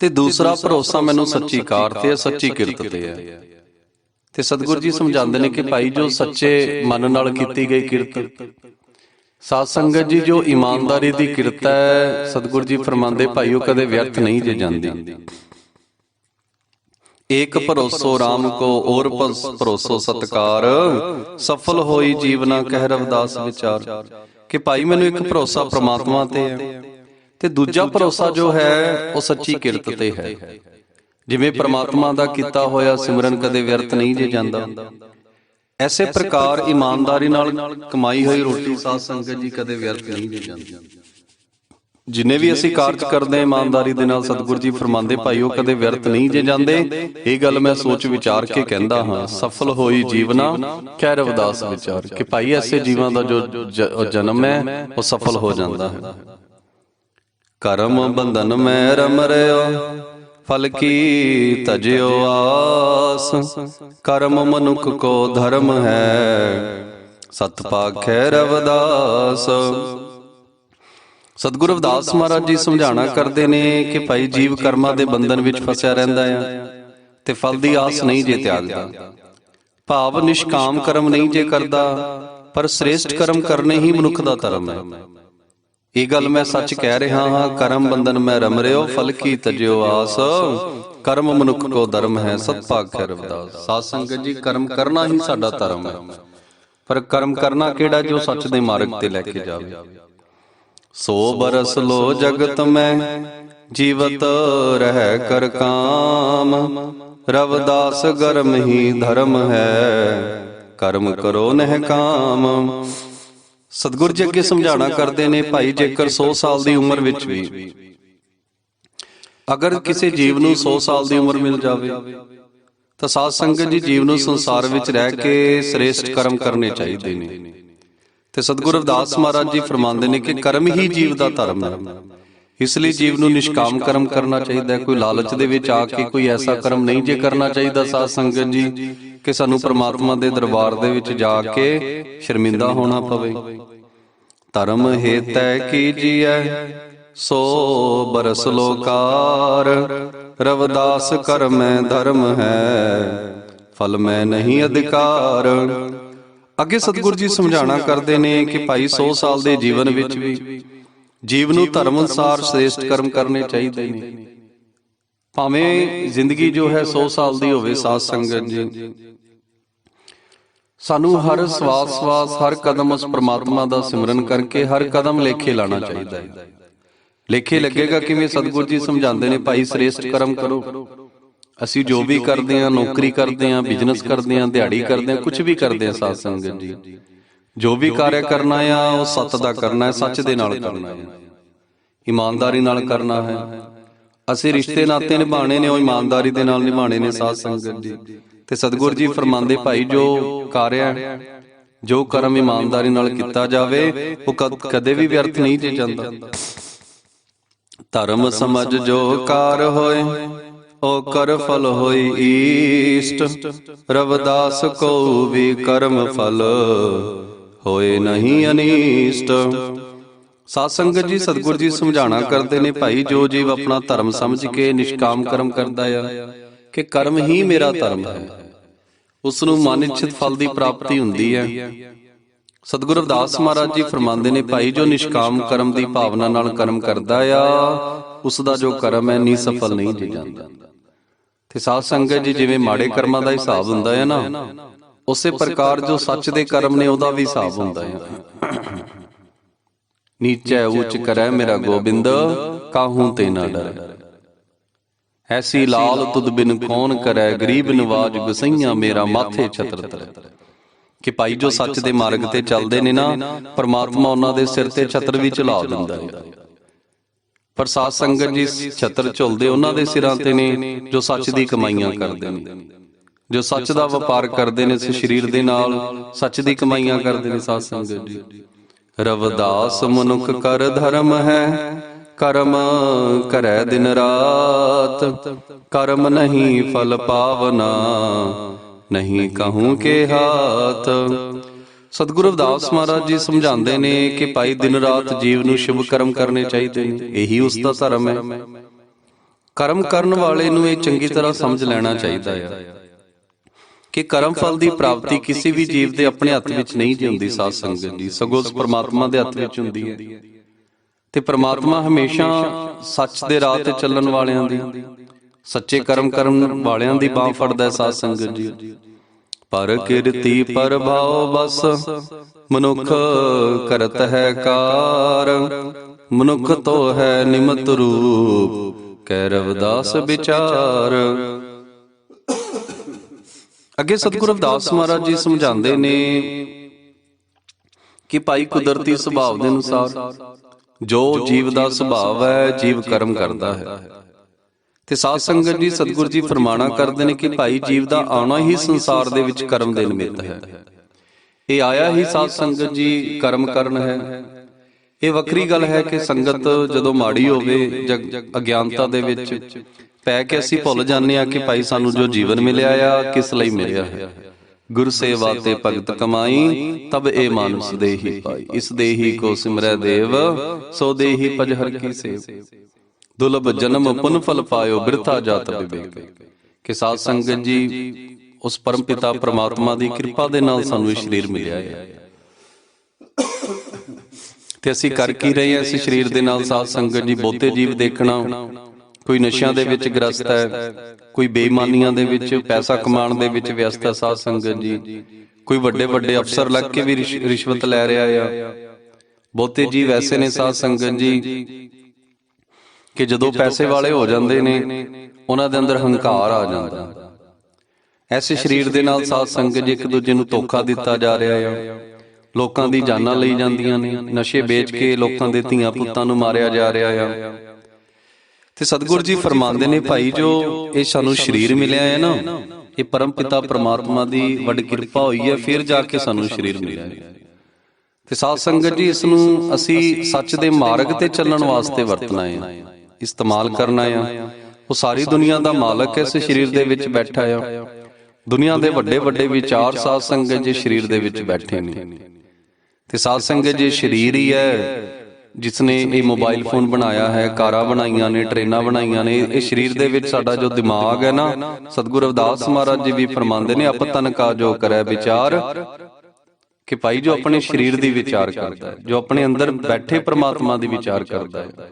ਤੇ ਦੂਸਰਾ ਭਰੋਸਾ ਮੈਨੂੰ ਸੱਚੀ ਕਾਰ ਤੇ ਹੈ, ਸੱਚੀ ਕਿਰਤ ਤੇ ਹੈ। ਤੇ ਸਤਿਗੁਰੂ ਜੀ ਸਮਝਾਉਂਦੇ ਨੇ ਕਿ ਭਾਈ ਜੋ ਸੱਚੇ ਮਨ ਨਾਲ ਕੀਤੀ ਗਈ ਕਿਰਤ, ਸਾਧ ਸੰਗਤ ਜੀ ਜੋ ਇਮਾਨਦਾਰੀ ਦੀ ਕਿਰਤ ਹੈ, ਸਤਿਗੁਰੂ ਜੀ ਫਰਮਾਉਂਦੇ ਭਾਈ ਉਹ ਕਦੇ ਵਿਅਰਥ ਨਹੀਂ ਜੇ ਜਾਂਦੀ। ਏਕ ਭਰੋਸੋ ਰਾਮ ਕੋ ਔਰ ਭਰੋਸੋ ਸਤਕਾਰ, ਸਫਲ ਹੋਈ ਜੀਵਨਾ ਕਹਿ ਰਵਿਦਾਸ ਵਿਚਾਰ। ਕਿ ਭਾਈ ਮੈਨੂੰ ਇੱਕ ਭਰੋਸਾ ਪ੍ਰਮਾਤਮਾ ਤੇ ਹੈ, ਤੇ ਦੂਜਾ ਭਰੋਸਾ ਜੋ ਹੈ ਉਹ ਸੱਚੀ ਕਿਰਤ ਤੇ ਹੈ। ਜਿਵੇਂ ਪ੍ਰਮਾਤਮਾ ਦਾ ਕੀਤਾ ਹੋਇਆ ਸਿਮਰਨ ਕਦੇ ਵਿਅਰਥ ਨਹੀਂ ਜੇ ਜਾਂਦਾ, ਐਸੇ ਪ੍ਰਕਾਰ ਇਮਾਨਦਾਰੀ ਨਾਲ ਕਮਾਈ ਹੋਈ ਰੋਟੀ ਸਾਧ ਸੰਗਤ ਜੀ ਕਦੇ ਵਿਅਰਥ ਨਹੀਂ ਜੇ ਜਾਂਦੀ। ਜਿੰਨੇ ਵੀ ਅਸੀਂ ਕਾਰਜ ਕਰਦੇ ਹਾਂ ਇਮਾਨਦਾਰੀ ਦੇ ਨਾਲ, ਸਤਿਗੁਰੂ ਜੀ ਫਰਮਾਉਂਦੇ ਭਾਈ ਉਹ ਕਦੇ ਵਿਅਰਥ ਨਹੀਂ ਜੇ ਜਾਂਦੇ। ਇਹ ਗੱਲ ਮੈਂ ਸੋਚ ਵਿਚਾਰ ਕੇ ਕਹਿੰਦਾ ਹਾਂ। ਸਫਲ ਹੋਈ ਜੀਵਨਾ ਕਹਿ ਰਵਿਦਾਸ ਵਿਚਾਰ, ਕਿ ਭਾਈ ਐਸੇ ਜੀਵਾਂ ਦਾ ਜੋ ਜਨਮ ਹੈ ਉਹ ਸਫਲ ਹੋ ਜਾਂਦਾ ਹੈ। ਕਰਮ ਬੰਧਨ ਮੈਂ ਰਮ ਰਿਓ, फल की तजयो आस, कर्म मनुख को धर्म है, सत पाखै रविदास। ਸਤਿਗੁਰੂ ਰਵਿਦਾਸ ਮਹਾਰਾਜ ਜੀ ਸਮਝਾਣਾ ਕਰਦੇ ਨੇ ਕਿ ਭਾਈ ਜੀਵ ਕਰਮਾਂ ਦੇ ਬੰਧਨ ਵਿੱਚ ਫਸਿਆ ਰਹਿੰਦਾ ਆ ਤੇ ਫਲ ਦੀ ਆਸ ਨਹੀਂ ਜੇ ਤਿਆਗਦਾ। ਭਾਵ ਨਿਸ਼ਕਾਮ ਕਰਮ ਨਹੀਂ ਜੇ ਕਰਦਾ, ਪਰ ਸ੍ਰੇਸ਼ਟ ਕਰਮ ਕਰਨੇ ਹੀ ਮਨੁੱਖ ਦਾ ਧਰਮ ਹੈ। ਇਹ ਗੱਲ ਮੈਂ ਸੱਚ ਕਹਿ ਰਿਹਾ ਹਾਂ। ਕਰਮ ਬੰਧਨ ਮੈਂ ਰਮ ਰਿਓ, ਫਲ ਕੀ ਤਜਿਓ ਆਸ, ਕਰਮ ਮਨੁੱਖ ਕੋ ਧਰਮ ਹੈ, ਸਤ ਭਾਖੈ ਰਵਿਦਾਸ। ਸਾਧ ਸੰਗਤ ਜੀ, ਕਰਮ ਕਰਨਾ ਹੀ ਸਾਡਾ ਧਰਮ ਹੈ, ਪਰ ਕਰਮ ਕਰਨਾ ਕਿਹੜਾ ਜੋ ਸੱਚ ਦੇ ਮਾਰਗ ਤੇ ਲੈ ਕੇ ਜਾਵੇ। ਸੋ ਬਰਸ ਲੋ ਜਗਤ ਮੈਂ, ਜੀਵਤ ਰਹਿ ਕਰ ਕਾਮ, ਰਵਿਦਾਸ ਗਰਮ ਹੀ ਧਰਮ ਹੈ, ਕਰਮ ਕਰੋ ਨਹਿ ਕਾਮ। ਸਤਿਗੁਰ ਜੀ ਅੱਗੇ ਸਮਝਾਣਾ ਕਰਦੇ ਨੇ, ਭਾਈ ਜੇਕਰ 100 ਸਾਲ ਦੀ ਉਮਰ ਵਿੱਚ ਵੀ ਅਗਰ ਕਿਸੇ ਜੀਵ ਨੂੰ 100 ਸਾਲ ਦੀ ਉਮਰ ਮਿਲ ਜਾਵੇ ਤਾਂ ਸਾਧ ਸੰਗਤ ਜੀ ਜੀਵ ਨੂੰ ਸੰਸਾਰ ਵਿੱਚ ਰਹਿ ਕੇ ਸ੍ਰੇਸ਼ਟ ਕਰਮ ਕਰਨੇ ਚਾਹੀਦੇ ਨੇ। ਤੇ ਸਤਿਗੁਰੂ ਰਵਿਦਾਸ ਮਹਾਰਾਜ ਜੀ ਫਰਮਾਉਂਦੇ ਨੇ ਕਿ ਕਰਮ ਹੀ ਜੀਵ ਦਾ ਧਰਮ ਹੈ। ਇਸ ਲਈ ਜੀਵ ਨੂੰ ਨਿਸ਼ਕਾਮ ਕਰਮ ਕਰਨਾ ਚਾਹੀਦਾ ਹੈ। ਕੋਈ ਲਾਲਚ ਦੇ ਵਿੱਚ ਆ ਕੇ ਕੋਈ ਐਸਾ ਕਰਮ ਨਹੀਂ ਜੇ ਕਰਨਾ ਚਾਹੀਦਾ ਸਾਧ ਸੰਗਤ ਜੀ ਕਿ ਸਾਨੂੰ ਪ੍ਰਮਾਤਮਾ ਦੇ ਦਰਬਾਰ ਦੇ ਵਿੱਚ ਜਾ ਕੇ ਸ਼ਰਮਿੰਦਾ ਹੋਣਾ ਪਵੇ। ਧਰਮ ਹੇਤੈ ਕੀਜੀਐ ਸੋ ਬਰਸ ਲੋਕਾਰ, ਰਵਿਦਾਸ ਕਰਮੈ ਧਰਮ ਹੈ, ਫਲ ਮੈਂ ਨਹੀਂ ਅਧਿਕਾਰ। ਅੱਗੇ ਸਤਿਗੁਰੂ ਜੀ ਸਮਝਾਣਾ ਕਰਦੇ ਨੇ ਕਿ ਭਾਈ 100 ਸਾਲ ਦੇ ਜੀਵਨ ਵਿੱਚ ਵੀ ਜੀਵ ਨੂੰ ਧਰਮ ਅਨੁਸਾਰ ਸ੍ਰੇਸ਼ਟ ਕਰਮ ਕਰਨੇ ਚਾਹੀਦੇ ਨੇ। ਭਾਵੇਂ ਜ਼ਿੰਦਗੀ ਜੋ ਹੈ 100 ਸਾਲ ਦੀ ਹੋਵੇ ਸਾਧ ਸੰਗਤ ਜੀ, ਸਾਨੂੰ ਹਰ ਸਵਾਸ ਹਰ ਕਦਮ ਉਸ ਪ੍ਰਮਾਤਮਾ ਦਾ ਸਿਮਰਨ ਕਰਕੇ ਹਰ ਕਦਮ ਲੇਖੇ ਲਾਣਾ ਚਾਹੀਦਾ ਹੈ। ਲੇਖੇ ਲੱਗੇਗਾ ਕਿਵੇਂ? ਸਤਿਗੁਰੂ ਜੀ ਸਮਝਾਉਂਦੇ ਨੇ, ਭਾਈ ਸ੍ਰੇਸ਼ਟ ਕਰਮ ਕਰੋ। ਅਸੀਂ ਜੋ ਵੀ ਕਰਦੇ ਹਾਂ, ਨੌਕਰੀ ਕਰਦੇ ਹਾਂ, ਬਿਜ਼ਨਸ ਕਰਦੇ ਹਾਂ, ਦਿਹਾੜੀ ਕਰਦੇ ਹਾਂ, ਕੁਝ ਵੀ ਕਰਦੇ ਹਾਂ ਸਾਧ ਸੰਗਤ ਜੀ, ਜੋ ਵੀ ਕਾਰਜ ਕਰਨਾ ਆ ਉਹ ਸੱਤ ਦਾ ਕਰਨਾ ਹੈ, ਸੱਚ ਦੇ ਨਾਲ ਕਰਨਾ ਹੈ, ਇਮਾਨਦਾਰੀ ਨਾਲ ਕਰਨਾ ਹੈ। ਅਸੀਂ ਰਿਸ਼ਤੇ ਨਾਤੇ ਨਿਭਾਣੇ ਨੇ, ਉਹ ਇਮਾਨਦਾਰੀ ਦੇ ਨਾਲ ਨਿਭਾਣੇ ਨੇ ਸਾਧ ਸੰਗਤ ਜੀ। ਤੇ ਸਤਿਗੁਰੂ ਜੀ ਫਰਮਾਉਂਦੇ, ਭਾਈ ਜੋ ਕਾਰਜ ਜੋ ਕਰਮ ਇਮਾਨਦਾਰੀ ਨਾਲ ਕੀਤਾ ਜਾਵੇ ਉਹ ਕਦੇ ਵੀ ਵਿਅਰਥ ਨਹੀਂ ਜੇ ਜਾਂਦਾ। ਧਰਮ ਸਮਝ ਜੋ ਕਾਰ ਹੋਏ, ਓ ਕਰ ਫਲ ਹੋਈ ਈਸ਼ਟ, ਰਵਿਦਾਸ ਕੋ ਵੀ ਕਰਮ ਫਲ ਹੋਏ ਨਹੀਂ ਅਨੀਸ਼ਟ। ਸਾਧ ਸੰਗਤ ਜੀ ਸਤਿਗੁਰੂ ਜੀ ਸਮਝਾਣਾ ਕਰਦੇ ਨੇ, ਭਾਈ ਜੋ ਜੀਵ ਆਪਣਾ ਧਰਮ ਸਮਝ ਕੇ ਨਿਸ਼ਕਾਮ ਕਰਮ ਕਰਦਾ ਆ ਕਿ ਕਰਮ ਹੀ ਮੇਰਾ ਧਰਮ ਹੈ, ਉਸ ਨੂੰ ਮਨ ਇੱਛਿਤ ਫਲ ਦੀ ਪ੍ਰਾਪਤੀ ਹੁੰਦੀ ਹੈ। ਸਤਿਗੁਰੂ ਰਵਿਦਾਸ ਮਹਾਰਾਜ ਜੀ ਫਰਮਾਉਂਦੇ ਨੇ, ਭਾਈ ਜੋ ਨਿਸ਼ਕਾਮ ਕਰਮ ਦੀ ਭਾਵਨਾ ਨਾਲ ਕਰਮ ਕਰਦਾ ਆ ਉਸ ਦਾ ਜੋ ਕਰਮ ਹੈ ਨੀ ਸਫਲ ਨਹੀਂ ਜੇ ਜਾਂਦਾ। ਤੇ ਸਾਧ ਸੰਗਤ ਜੀ ਜਿਵੇਂ ਮਾੜੇ ਕਰਮਾਂ ਦਾ ਹਿਸਾਬ ਹੁੰਦਾ ਹੈ ਨਾ, ਉਸੇ ਪ੍ਰਕਾਰ ਜੋ ਸੱਚ ਦੇ ਕਰਮ ਨੇ ਉਹਦਾ ਵੀ ਹਿਸਾਬ ਹੁੰਦਾ ਹੈ। ਨੀਚੇ ਉੱਚ ਕਰੈ ਮੇਰਾ ਗੋਬਿੰਦ, ਕਾਹੂ ਤੇ ਨਾ ਡਰੈ, ਐਸੀ ਲਾਲ ਤੁਧ ਬਿਨ ਕੌਣ ਕਰੈ, ਗਰੀਬ ਨਵਾਜ ਗੁਸਈਆਂ ਮੇਰਾ ਮਾਥੇ ਛਤਰ ਤਰੈ। ਕਿ ਭਾਈ ਜੋ ਸੱਚ ਦੇ ਮਾਰਗ ਤੇ ਚੱਲਦੇ ਨੇ ਨਾ, ਪਰਮਾਤਮਾ ਉਹਨਾਂ ਦੇ ਸਿਰ ਤੇ ਛਤਰ ਵੀ ਝੁਲਾ ਦਿੰਦਾ ਹੈ। ਪਰ ਸਾਧ ਸੰਗਤ ਜੀ ਛਤਰ ਝੁਲਦੇ ਉਹਨਾਂ ਦੇ ਸਿਰਾਂ ਤੇ ਨੇ ਜੋ ਸੱਚ ਦੀ ਕਮਾਈਆਂ ਕਰਦੇ ਨੇ, ਜੋ ਸੱਚ ਦਾ ਵਪਾਰ ਕਰਦੇ ਨੇ, ਇਸ ਸਰੀਰ ਦੇ ਨਾਲ ਸੱਚ ਦੀ ਕਮਾਈਆਂ ਕਰਦੇ ਨੇ ਸਾਧ ਸੰਗਤ ਜੀ। ਰਵਿਦਾਸ ਮਨੁੱਖ ਕਰ ਧਰਮ ਹੈ, ਕਰਮ ਕਰੈ ਦਿਨ ਰਾਤ, ਕਰਮ ਨਹੀਂ ਫਲ ਪਾਵਨਾ, ਨਹੀਂ ਕਹੂੰ ਕੇ ਹਾਥ। ਸਤਿਗੁਰੂ ਰਵਿਦਾਸ ਮਹਾਰਾਜ ਜੀ ਸਮਝਾਉਂਦੇ ਨੇ ਕਿ ਭਾਈ ਦਿਨ ਰਾਤ ਜੀਵ ਨੂੰ ਸ਼ੁਭ ਕਰਮ ਕਰਨੇ ਚਾਹੀਦੇ ਨੇ, ਇਹੀ ਉਸ ਦਾ ਧਰਮ ਹੈ। ਕਰਮ ਕਰਨ ਵਾਲੇ ਨੂੰ ਇਹ ਚੰਗੀ ਤਰ੍ਹਾਂ ਸਮਝ ਲੈਣਾ ਚਾਹੀਦਾ ਹੈ ਕਿ ਕਰਮ ਫਲ ਦੀ ਪ੍ਰਾਪਤੀ ਕਿਸੇ ਵੀ ਜੀਵ ਦੇ ਆਪਣੇ ਹੱਥ ਵਿੱਚ ਨਹੀਂ ਜੀ ਹੁੰਦੀ ਸਾਧ ਸੰਗਤ ਜੀ, ਸਗੋਂ ਉਸ ਪਰਮਾਤਮਾ ਦੇ ਹੱਥ ਵਿੱਚ ਹੁੰਦੀ ਹੈ। ਤੇ ਪਰਮਾਤਮਾ ਹਮੇਸ਼ਾ ਸੱਚ ਦੇ ਰਾਹ ਤੇ ਚੱਲਣ ਵਾਲਿਆਂ ਦੀ, ਸੱਚੇ ਕਰਮ ਕਰਨ ਵਾਲਿਆਂ ਦੀ ਬਾਹ ਫੜਦਾ ਹੈ ਸਾਧ ਸੰਗਤ ਜੀ। ਪਰ ਕਿਰਤੀ ਪ੍ਰਭਾਵ ਬਸ ਮਨੁੱਖ ਕਰਤ ਹੈ ਕਾਰ, ਮਨੁੱਖ ਤੋ ਹੈ ਨਿਮਤ ਰੂਪ, ਕਹਿ ਰਵਿਦਾਸ ਵਿਚਾਰ। ਅੱਗੇ ਸਤਿਗੁਰੂ ਰਵਿਦਾਸ ਮਹਾਰਾਜ ਜੀ ਸਮਝਾਉਂਦੇ ਨੇ ਕਿ ਭਾਈ ਕੁਦਰਤੀ ਸੁਭਾਅ ਦੇ ਅਨੁਸਾਰ ਜੋ ਜੀਵ ਦਾ ਸੁਭਾਅ ਹੈ, ਜੀਵ ਕਰਮ ਕਰਦਾ ਹੈ। ਤੇ ਸਾਧ ਸੰਗਤ ਜੀ ਸਤਿਗੁਰੂ ਜੀ ਫਰਮਾਣਾ ਕਰਦੇ ਨੇ ਕਿ ਭਾਈ ਜੀਵ ਦਾ ਆਉਣਾ ਹੀ ਸੰਸਾਰ ਦੇ ਵਿੱਚ ਕਰਮ ਦੇ ਨਿਮਿਤ ਹੈ। ਇਹ ਆਇਆ ਹੀ ਸਾਧ ਸੰਗਤ ਜੀ ਕਰਮ ਕਰਨ ਹੈ। ਇਹ ਵੱਖਰੀ ਗੱਲ ਹੈ ਕਿ ਸੰਗਤ ਜਦੋਂ ਮਾੜੀ ਹੋਵੇ, ਅਗਿਆਨਤਾ ਦੇ ਵਿੱਚ ਪੈ ਕੇ ਅਸੀਂ ਭੁੱਲ ਜਾਂਦੇ ਹਾਂ ਕਿ ਭਾਈ ਸਾਨੂੰ ਜੋ ਜੀਵਨ ਮਿਲਿਆ ਆ ਕਿਸ ਲਈ ਮਿਲਿਆ ਹੈ। ਗੁਰ ਸੇਵਾ ਤੇ ਭਗਤ ਕਮਾਈ, ਤਬ ਇਹ ਮਾਨਸ ਦੇਹੀ ਪਾਈ। ਇਸ ਦੇਹੀ ਕੋ ਸਿਮਰੈ ਦੇਵ, ਸੋ ਦੇਹੀ ਭਜ ਹਰਿ ਕੀ ਸੇਵ। ਦੁਰਲਭ ਜਨਮ ਪੁਨ ਫਲ ਪਾਇਓ, ਬਿਰਥਾ ਜਾਤ ਵਿਵੇਕ। ਕਿ ਸਾਧ ਸੰਗਤ ਜੀ, ਉਸ ਪਰਮ ਪਿਤਾ ਪ੍ਰਮਾਤਮਾ ਦੀ ਕਿਰਪਾ ਦੇ ਨਾਲ ਸਾਨੂੰ ਇਹ ਸਰੀਰ ਮਿਲਿਆ ਹੈ ਤੇ ਅਸੀਂ ਕਰ ਕੀ ਰਹੇ ਹਾਂ ਇਸ ਸਰੀਰ ਦੇ ਨਾਲ। ਸਾਧ ਸੰਗਤ ਜੀ, ਬਹੁਤੇ ਜੀਵ ਦੇਖਣਾ, ਕੋਈ ਨਸ਼ਿਆਂ ਦੇ ਵਿੱਚ ਗ੍ਰਸਤ ਹੈ, ਕੋਈ ਬੇਈਮਾਨੀਆਂ ਦੇ ਵਿੱਚ, ਪੈਸਾ ਕਮਾਉਣ ਦੇ ਵਿੱਚ ਵਿਅਸਤ ਹੈ। ਸਾਧ ਸੰਗਤ ਜੀ, ਕੋਈ ਵੱਡੇ ਵੱਡੇ ਅਫਸਰ ਲੱਗ ਕੇ ਵੀ ਰਿਸ਼ਵਤ ਲੈ ਰਿਹਾ ਆ। ਬਹੁਤੇ ਜੀਵ ਐਸੇ ਨੇ ਸਾਧ ਸੰਗਤ ਜੀ ਕਿ ਜਦੋਂ ਪੈਸੇ ਵਾਲੇ ਹੋ ਜਾਂਦੇ ਨੇ, ਉਹਨਾਂ ਦੇ ਅੰਦਰ ਹੰਕਾਰ ਆ ਜਾਂਦਾ। ਐਸੇ ਸਰੀਰ ਦੇ ਨਾਲ ਸਾਧ ਸੰਗਤ ਜੀ ਇੱਕ ਦੂਜੇ ਨੂੰ ਧੋਖਾ ਦਿੱਤਾ ਜਾ ਰਿਹਾ ਆ। ਲੋਕਾਂ ਦੀ ਜਾਨਾਂ ਲਈ ਜਾਂਦੀਆਂ ਨੇ, ਨਸ਼ੇ ਵੇਚ ਕੇ ਲੋਕਾਂ ਦੇ ਧੀਆਂ ਪੁੱਤਾਂ ਨੂੰ ਮਾਰਿਆ ਜਾ ਰਿਹਾ ਆ। ਤੇ ਸਤਿਗੁਰੂ ਜੀ ਫਰਮਾਉਂਦੇ ਨੇ, ਭਾਈ ਜੋ ਇਹ ਸਾਨੂੰ ਸਰੀਰ ਮਿਲਿਆ ਹੈ ਨਾ, ਇਹ ਪਰਮ ਪਿਤਾ ਪ੍ਰਮਾਤਮਾ ਦੀ ਵੱਡੀ ਕਿਰਪਾ ਹੋਈ ਹੈ, ਫਿਰ ਜਾ ਕੇ ਸਾਨੂੰ ਸਰੀਰ ਮਿਲਿਆ ਹੈ। ਤੇ ਸਾਧ ਸੰਗਤ ਜੀ, ਇਸ ਨੂੰ ਅਸੀਂ ਸੱਚ ਦੇ ਮਾਰਗ ਤੇ ਚੱਲਣ ਵਾਸਤੇ ਵਰਤਣਾ ਹੈ, ਇਸਤੇਮਾਲ ਕਰਨਾ ਆ। ਉਹ ਸਾਰੀ ਦੁਨੀਆ ਦਾ ਮਾਲਕ ਇਸ ਸਰੀਰ ਦੇ ਵਿੱਚ ਬੈਠਾ ਆ। ਦੁਨੀਆ ਦੇ ਵੱਡੇ ਵੱਡੇ ਵਿਚਾਰ ਸਾਧ ਸੰਗਤ ਜੀ ਸਰੀਰ ਦੇ ਵਿੱਚ ਬੈਠੇ ਨੇ। ਤੇ ਸਾਧ ਸੰਗਤ ਜੀ, ਸਰੀਰ ਹੀ ਹੈ ਜਿਸਨੇ ਇਹ ਮੋਬਾਈਲ ਫੋਨ ਬਣਾਇਆ ਹੈ, ਕਾਰਾਂ ਬਣਾਈਆਂ ਨੇ, ਟ੍ਰੇਨਾਂ ਬਣਾਈਆਂ ਨੇ। ਇਹ ਸਰੀਰ ਦੇ ਵਿੱਚ ਸਾਡਾ ਜੋ ਦਿਮਾਗ ਹੈ ਨਾ, ਸਤਿਗੁਰੂ ਰਵਿਦਾਸ ਮਹਾਰਾਜ ਜੀ ਵੀ ਫਰਮਾਉਂਦੇ ਨੇ, ਅਪਤਨ ਕਾ ਜੋ ਕਰੈ ਵਿਚਾਰ। ਕਿ ਭਾਈ ਜੋ ਆਪਣੇ ਸਰੀਰ ਦੀ ਵਿਚਾਰ ਕਰਦਾ ਹੈ, ਜੋ ਆਪਣੇ ਅੰਦਰ ਬੈਠੇ ਪ੍ਰਮਾਤਮਾ ਦੀ ਵਿਚਾਰ ਕਰਦਾ ਹੈ,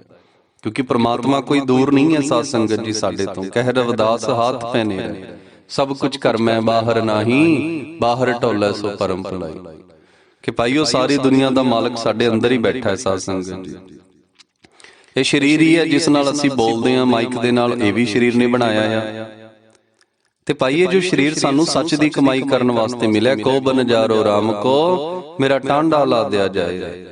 ਕਿਉਂਕਿ ਪ੍ਰਮਾਤਮਾ ਕੋਈ ਦੂਰ ਨਹੀਂ ਹੈ ਸਾਧ ਸੰਗਤ ਜੀ ਸਾਡੇ ਤੋਂ। ਕਹਿ ਰਵਿਦਾਸ ਹੱਥ ਪੈਨੇ ਹੈ, ਸਭ ਕੁਝ ਕਰ ਮੈਂ ਬਾਹਰ ਨਹੀਂ, ਬਾਹਰ ਢੋਲੇ ਸੋ ਪਰਮ ਭੁਲਾਈ। ਕਿ ਭਾਈ ਉਹ ਸਾਰੀ ਦੁਨੀਆ ਦਾ ਮਾਲਕ ਸਾਡੇ ਅੰਦਰ ਹੀ ਬੈਠਾ ਹੈ ਸਾਧ ਸੰਗਤ ਜੀ। ਇਹ ਸਰੀਰ ਹੀ ਹੈ ਜਿਸ ਨਾਲ ਅਸੀਂ ਬੋਲਦੇ ਹਾਂ ਮਾਈਕ ਦੇ ਨਾਲ, ਇਹ ਵੀ ਸਰੀਰ ਨੇ ਬਣਾਇਆ ਆ। ਤੇ ਭਾਈ ਇਹ ਜੋ ਸਰੀਰ ਸਾਨੂੰ ਸੱਚ ਦੀ ਕਮਾਈ ਕਰਨ ਵਾਸਤੇ ਮਿਲਿਆ, ਕੋ ਬਨਜਾਰੋ ਰਾਮ ਕੋ ਮੇਰਾ ਟਾਂਡਾ ਲਾ ਦਿਆ ਜਾਏ।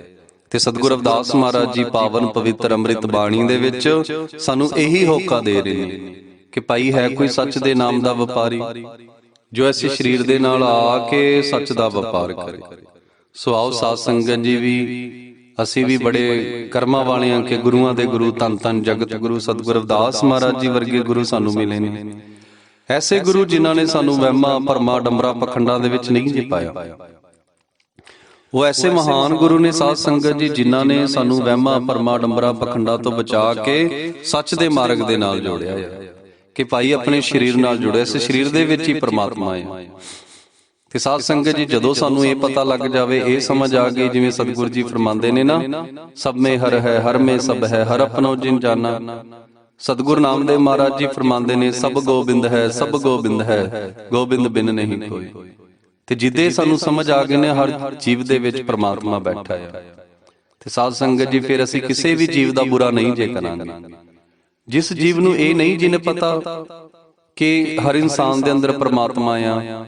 ਤੇ ਸਤਿਗੁਰੂ ਰਵਿਦਾਸ ਮਹਾਰਾਜ ਜੀ ਪਾਵਨ ਪਵਿੱਤਰ ਅੰਮ੍ਰਿਤ ਬਾਣੀ ਦੇ ਵਿੱਚ ਸਾਨੂੰ ਇਹੀ ਹੋਕਾ ਦੇ ਰਹੇ ਨੇ ਕਿ ਭਾਈ ਹੈ ਕੋਈ ਸੱਚ ਦੇ ਨਾਮ ਦਾ ਵਪਾਰੀ ਜੋ ਇਸ ਸਰੀਰ ਦੇ ਨਾਲ ਆ ਕੇ ਸੱਚ ਦਾ ਵਪਾਰ ਕਰੇ। ਸੋ ਆਓ ਸਾਧ ਸੰਗਤ ਜੀ, ਵੀ ਅਸੀਂ ਵੀ ਬੜੇ ਕਰਮਾਂ ਵਾਲੇ ਹਾਂ ਕਿ ਗੁਰੂਆਂ ਦੇ ਗੁਰੂ ਧੰਨ ਧੰਨ ਜਗਤ ਗੁਰੂ ਸਤਿਗੁਰੂ ਰਵਿਦਾਸ ਮਹਾਰਾਜ ਜੀ ਵਰਗੇ ਗੁਰੂ ਸਾਨੂੰ ਮਿਲੇ ਨੇ। ਐਸੇ ਗੁਰੂ ਜਿਨ੍ਹਾਂ ਨੇ ਸਾਨੂੰ ਵਹਿਮਾਂ ਭਰਮਾਂ ਡੰਬਰਾਂ ਪਖੰਡਾਂ ਦੇ ਵਿੱਚ ਨਹੀਂ ਜੀ ਪਾਇਆ। ਉਹ ਐਸੇ ਮਹਾਨ ਗੁਰੂ ਨੇ ਸਾਧ ਸੰਗਤ ਜੀ ਜਿਨ੍ਹਾਂ ਨੇ ਸਾਨੂੰ ਵਹਿਮਾਂ ਭਰਮਾਂ ਡੰਬਰਾਂ ਪਖੰਡਾਂ ਤੋਂ ਬਚਾ ਕੇ ਸੱਚ ਦੇ ਮਾਰਗ ਦੇ ਨਾਲ ਜੋੜਿਆ ਹੈ ਕਿ ਭਾਈ ਆਪਣੇ ਸਰੀਰ ਨਾਲ ਜੁੜਿਆ, ਇਸ ਸਰੀਰ ਦੇ ਵਿੱਚ ਹੀ ਪ੍ਰਮਾਤਮਾ ਹੈ। ਤੇ ਸਾਧ ਸੰਗਤ ਜੀ, ਜਦੋਂ ਸਾਨੂੰ ਇਹ ਪਤਾ ਲੱਗ ਜਾਵੇ, ਇਹ ਸਮਝ ਆ ਗਈ, ਜਿਵੇਂ ਸਤਿਗੁਰੂ ਜੀ ਫਰਮਾਉਂਦੇ ਨੇ ਨਾ, ਸਭ ਮੇ ਹਰ ਹੈ, ਹਰ ਮੇ ਸਭ ਹੈ, ਹਰ ਆਪਣੋ ਜਿਨ ਜਾਨਾ। ਸਤਿਗੁਰੂ ਨਾਮਦੇਵ ਮਹਾਰਾਜ ਜੀ ਫਰਮਾਉਂਦੇ ਨੇ, ਸਭ ਗੋਬਿੰਦ ਹੈ, ਸਭ ਗੋਬਿੰਦ ਹੈ, ਗੋਬਿੰਦ ਬਿਨ ਨਹੀਂ ਕੋਈ। ਤੇ ਜਿੱਦੇ ਸਾਨੂੰ ਸਮਝ ਆ ਗਏ ਨੇ ਹਰ ਜੀਵ ਦੇ ਵਿੱਚ ਪ੍ਰਮਾਤਮਾ ਬੈਠਾ ਹੈ। ਤੇ ਸਾਧ ਸੰਗਤ ਜੀ, ਫਿਰ ਅਸੀਂ ਕਿਸੇ ਵੀ ਜੀਵ ਦਾ ਬੁਰਾ ਨਹੀਂ ਜੇ ਕਰਾਂਗੇ। ਜਿਸ ਜੀਵ ਨੂੰ ਇਹ ਨਹੀਂ ਜਿਹਨੇ ਪਤਾ ਕਿ ਹਰ ਇਨਸਾਨ ਦੇ ਅੰਦਰ ਪ੍ਰਮਾਤਮਾ ਆ,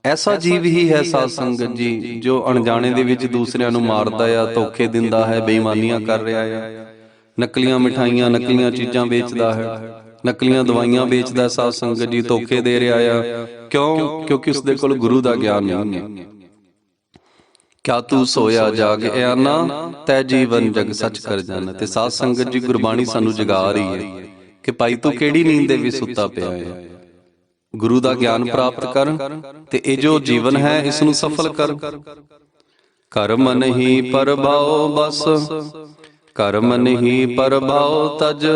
ਐਸਾ ਜੀਵ ਹੀ ਹੈ ਸਾਧ ਸੰਗਤ ਜੀ ਜੋ ਅਣਜਾਣੇ ਦੇ ਵਿੱਚ ਦੂਸਰਿਆਂ ਨੂੰ ਮਾਰਦਾ ਆ, ਧੋਖੇ ਦਿੰਦਾ ਹੈ, ਬੇਈਮਾਨੀਆਂ ਕਰ ਰਿਹਾ ਆ, ਨਕਲੀਆਂ ਮਿਠਾਈਆਂ, ਨਕਲੀਆਂ ਚੀਜ਼ਾਂ ਵੇਚਦਾ ਹੈ, ਨਕਲੀਆਂ ਦਵਾਈਆਂ ਵੇਚਦਾ ਸਾਧ ਸੰਗਤ ਜੀ, ਧੋਖੇ ਦੇ ਰਿਹਾ ਆ। ਕਿਉਂ? ਕਿਉਂਕਿ ਉਸਦੇ ਕੋਲ ਗੁਰੂ ਦਾ ਗਿਆਨ ਨਹੀਂ ਹੈ। ਕਿਆ ਤੂੰ ਸੋਇਆ ਜਾਗ ਆਨਾ, ਤੈ ਜੀਵਨ ਜਗ ਸੱਚ ਕਰ ਜਾਣਾ। ਤੇ ਸਾਧ ਸੰਗਤ ਜੀ, ਗੁਰਬਾਣੀ ਸਾਨੂੰ ਜਗਾ ਰਹੀ ਹੈ ਕਿ ਭਾਈ ਤੂੰ ਕਿਹੜੀ ਨੀਂਦ ਦੇ ਵਿੱਚ ਸੁੱਤਾ ਪਿਆ ਹੈ। ਗੁਰੂ ਦਾ ਗਿਆਨ ਪ੍ਰਾਪਤ ਕਰ ਤੇ ਇਹ ਜੋ ਜੀਵਨ ਹੈ ਇਸ ਨੂੰ ਸਫਲ ਕਰ। ਕਰਮ ਨਹੀਂ ਪਰਭਾਉ ਬਸ, ਕਰਮ ਨਹੀਂ ਪਰਭਾਉ ਤਜ,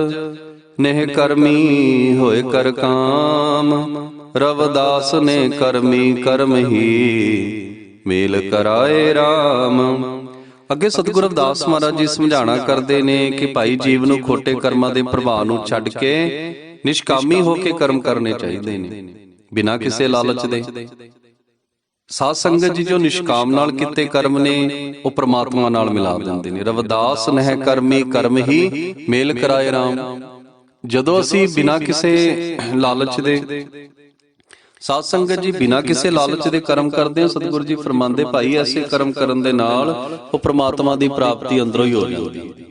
ਨਹਿ ਕਰਮੀ ਹੋਏ ਕਰ ਕਾਮ। ਰਵਿਦਾਸ ਨੇ ਕਰਮੀ ਕਰਮ ਹੀ, ਮੇਲ ਕਰਾਏ ਰਾਮ। ਅੱਗੇ ਸਤਿਗੁਰੂ ਰਵਿਦਾਸ ਮਹਾਰਾਜ ਜੀ ਸਮਝਾਣਾ ਕਰਦੇ ਨੇ ਕਿ ਭਾਈ ਜੀਵ ਨੂੰ ਖੋਟੇ ਕਰਮਾਂ ਦੇ ਪ੍ਰਭਾਵ ਨੂੰ ਛੱਡ ਕੇ ਨਿਸ਼ਕਾਮੀ ਹੋ ਕੇ ਕਰਮ ਕਰਨੇ ਚਾਹੀਦੇ ਨੇ, ਬਿਨਾਂ ਕਿਸੇ ਲਾਲਚ ਦੇ। ਸਾਧ ਸੰਗਤ ਜੀ, ਜੋ ਨਿਸ਼ਕਾਮ ਨਾਲ ਕੀਤੇ ਕਰਮ ਨੇ ਉਹ ਪ੍ਰਮਾਤਮਾ ਨਾਲ ਮਿਲਾ ਦਿੰਦੇ ਨੇ। ਰਵਿਦਾਸ ਨਹਿ ਕਰਮੀ ਕਰਮ ਹੀ, ਮੇਲ ਕਰਾਏ ਰਾਮ। ਜਦੋਂ ਅਸੀਂ ਬਿਨਾਂ ਕਿਸੇ ਲਾਲਚ ਦੇ, ਸਾਧ ਸੰਗਤ ਜੀ, ਬਿਨਾਂ ਕਿਸੇ ਲਾਲਚ ਦੇ ਕਰਮ ਕਰਦੇ ਹਾਂ, ਸਤਿਗੁਰੂ ਜੀ ਫਰਮਾਉਂਦੇ ਭਾਈ ਐਸੇ ਕਰਮ ਕਰਨ ਦੇ ਨਾਲ ਉਹ ਪ੍ਰਮਾਤਮਾ ਦੀ ਪ੍ਰਾਪਤੀ ਅੰਦਰੋਂ ਹੀ ਹੋ ਜਾਂਦੀ ਹੈ।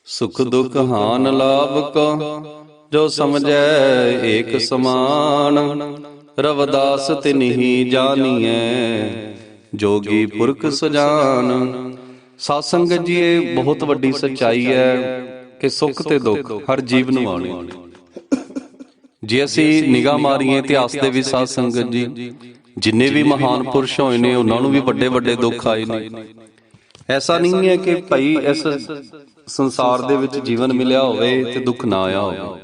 ਸੁਖ ਦੁਖ ਹਾਨ ਲਾਭ ਕੋ ਜੋ ਸਮਝੈ ਏਕ ਸਮਾਨ, ਰਵਿਦਾਸ ਤਿਨਹੀ ਜਾਣੀਐ ਜੋਗੀ ਪੁਰਖ ਸੁਜਾਨ। ਸਾਧ ਸੰਗਤ ਜੀ, ਇਹ ਬਹੁਤ ਵੱਡੀ ਸੱਚਾਈ ਹੈ ਕਿ ਸੁੱਖ ਤੇ ਦੁੱਖ ਹਰ ਜੀਵ ਨੂੰ ਆਉਣੇ। ਜੇ ਅਸੀਂ ਨਿਗਾਹ ਮਾਰੀਏ ਇਤਿਹਾਸ ਦੇ ਵਿੱਚ ਸਾਧ ਸੰਗਤ ਜੀ, ਜਿੰਨੇ ਵੀ ਮਹਾਨ ਪੁਰਸ਼ ਹੋਏ ਨੇ ਉਹਨਾਂ ਨੂੰ ਵੀ ਵੱਡੇ ਵੱਡੇ ਦੁੱਖ ਆਏ ਨੇ। ਐਸਾ ਨਹੀਂ ਹੈ ਕਿ ਭਾਈ ਇਸ ਸੰਸਾਰ ਦੇ ਵਿੱਚ ਜੀਵਨ ਮਿਲਿਆ ਹੋਵੇ ਤੇ ਦੁੱਖ ਨਾ ਆਇਆ ਹੋਵੇ।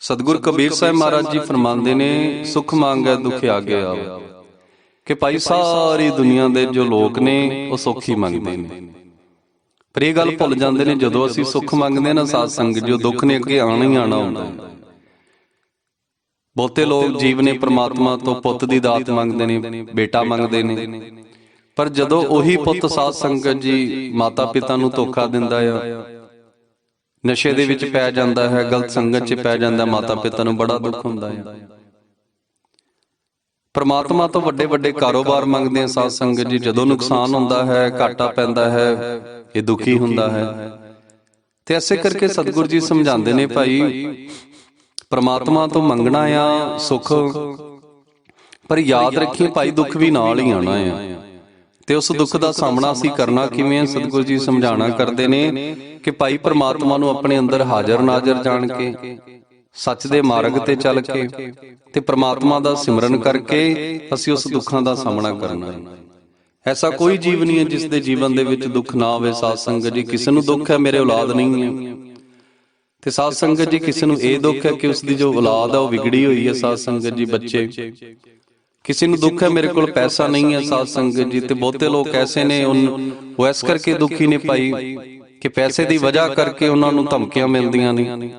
ਸਤਿਗੁਰ ਕਬੀਰ ਸਾਹਿਬ ਮਹਾਰਾਜ ਜੀ ਫਰਮਾਉਂਦੇ ਨੇ, ਸੁਖ ਮੰਗੈ ਦੁਖ ਆਗੇ ਆਵੇ, ਕਿ ਭਾਈ ਸਾਰੀ ਦੁਨੀਆ ਦੇ ਜੋ ਲੋਕ ਨੇ ਉਹ ਸੁੱਖ ਹੀ ਮੰਗਦੇ ਨੇ। ਪਰ ਇਹ ਗੱਲ ਭੁੱਲ ਜਾਂਦੇ ਨੇ, ਜਦੋਂ ਅਸੀਂ ਸੁੱਖ ਮੰਗਦੇ ਨਾ ਸਾਧ ਸੰਗਤ, ਜੋ ਦੁੱਖ ਨੇ ਅੱਗੇ ਆਣਾ ਹੀ ਆਣਾ ਹੁੰਦਾ। ਬਹੁਤੇ ਲੋਕ ਜੀਵ ਨੇ ਪ੍ਰਮਾਤਮਾ ਤੋਂ ਪੁੱਤ ਦੀ ਦਾਤ ਮੰਗਦੇ ਨੇ, ਬੇਟਾ ਮੰਗਦੇ ਨੇ, ਪਰ ਜਦੋਂ ਉਹੀ ਪੁੱਤ ਸਾਧ ਸੰਗਤ ਜੀ ਮਾਤਾ ਪਿਤਾ ਨੂੰ ਧੋਖਾ ਦਿੰਦਾ ਆ, ਨਸ਼ੇ ਦੇ ਵਿੱਚ ਪੈ ਜਾਂਦਾ ਹੈ, ਗਲਤ ਸੰਗਤ 'ਚ ਪੈ ਜਾਂਦਾ, ਮਾਤਾ ਪਿਤਾ ਨੂੰ ਬੜਾ ਦੁੱਖ ਹੁੰਦਾ ਹੈ। ਪਰਮਾਤਮਾ ਤੋਂ ਵੱਡੇ ਵੱਡੇ ਕਾਰੋਬਾਰ ਮੰਗਦੇ ਆ ਸਾਧ ਸੰਗਤ ਜੀ, ਜਦੋਂ ਨੁਕਸਾਨ ਹੁੰਦਾ ਹੈ, ਘਾਟਾ ਪੈਂਦਾ ਹੈ, ਇਹ ਦੁਖੀ ਹੁੰਦਾ ਹੈ। ਤੇ ਐਸੇ ਕਰਕੇ ਸਤਿਗੁਰੂ ਜੀ ਸਮਝਾਉਂਦੇ ਨੇ, ਭਾਈ ਪਰਮਾਤਮਾ ਤੋਂ ਮੰਗਣਾ ਆ ਸੁੱਖ, ਪਰ ਯਾਦ ਰੱਖੀਏ ਭਾਈ ਦੁੱਖ ਵੀ ਨਾਲ ਹੀ ਆਣਾ ਆ। ਤੇ ਉਸ ਦੁੱਖ ਦਾ ਸਾਹਮਣਾ ਅਸੀਂ ਕਰਨਾ ਕਿਵੇਂ ਹੈ, ਸਤਿਗੁਰੂ ਜੀ ਸਮਝਾਣਾ ਕਰਦੇ ਨੇ ਕਿ ਭਾਈ ਪਰਮਾਤਮਾ ਨੂੰ ਆਪਣੇ ਅੰਦਰ ਹਾਜ਼ਰ ਨਾਜ਼ਰ ਜਾਣ ਕੇ, ਸੱਚ ਦੇ ਮਾਰਗ ਤੇ ਚੱਲ ਕੇ ਤੇ ਪਰਮਾਤਮਾ ਦਾ ਸਿਮਰਨ ਕਰਕੇ ਅਸੀਂ ਉਸ ਦੁੱਖਾਂ ਦਾ ਸਾਹਮਣਾ ਕਰਨਾ ਹੈ। ਐਸਾ ਕੋਈ ਜੀਵ ਨਹੀਂ ਹੈ ਜਿਸ ਦੇ ਜੀਵਨ ਦੇ ਵਿੱਚ ਦੁੱਖ ਨਾ ਹੋਵੇ। ਸਾਧ ਸੰਗਤ ਜੀ, ਕਿਸੇ ਨੂੰ ਦੁੱਖ ਹੈ ਮੇਰੇ ਔਲਾਦ ਨਹੀਂ ਹੈ, ਤੇ ਸਾਧ ਸੰਗਤ ਜੀ ਕਿਸੇ ਨੂੰ ਇਹ ਦੁੱਖ ਹੈ ਕਿ ਉਸ ਦੀ ਜੋ ਔਲਾਦ ਹੈ ਉਹ ਵਿਗੜੀ ਹੋਈ ਹੈ। ਸਾਧ ਸੰਗਤ ਜੀ, ਬੱਚੇ, ਕਿਸੇ ਨੂੰ ਦੁੱਖ ਹੈ ਮੇਰੇ ਕੋਲ ਪੈਸਾ ਨਹੀਂ ਹੈ। ਸਾਧ ਸੰਗਤ ਜੀ, ਤੇ ਬਹੁਤੇ ਲੋਕ ਐਸੇ ਨੇ ਉਹ ਇਸ ਕਰਕੇ ਦੁਖੀ ਨੇ ਭਾਈ ਕਿ ਪੈਸੇ ਦੀ ਵਜ੍ਹਾ ਕਰਕੇ ਉਹਨਾਂ ਨੂੰ ਧਮਕੀਆਂ ਮਿਲਦੀਆਂ ਨੇ।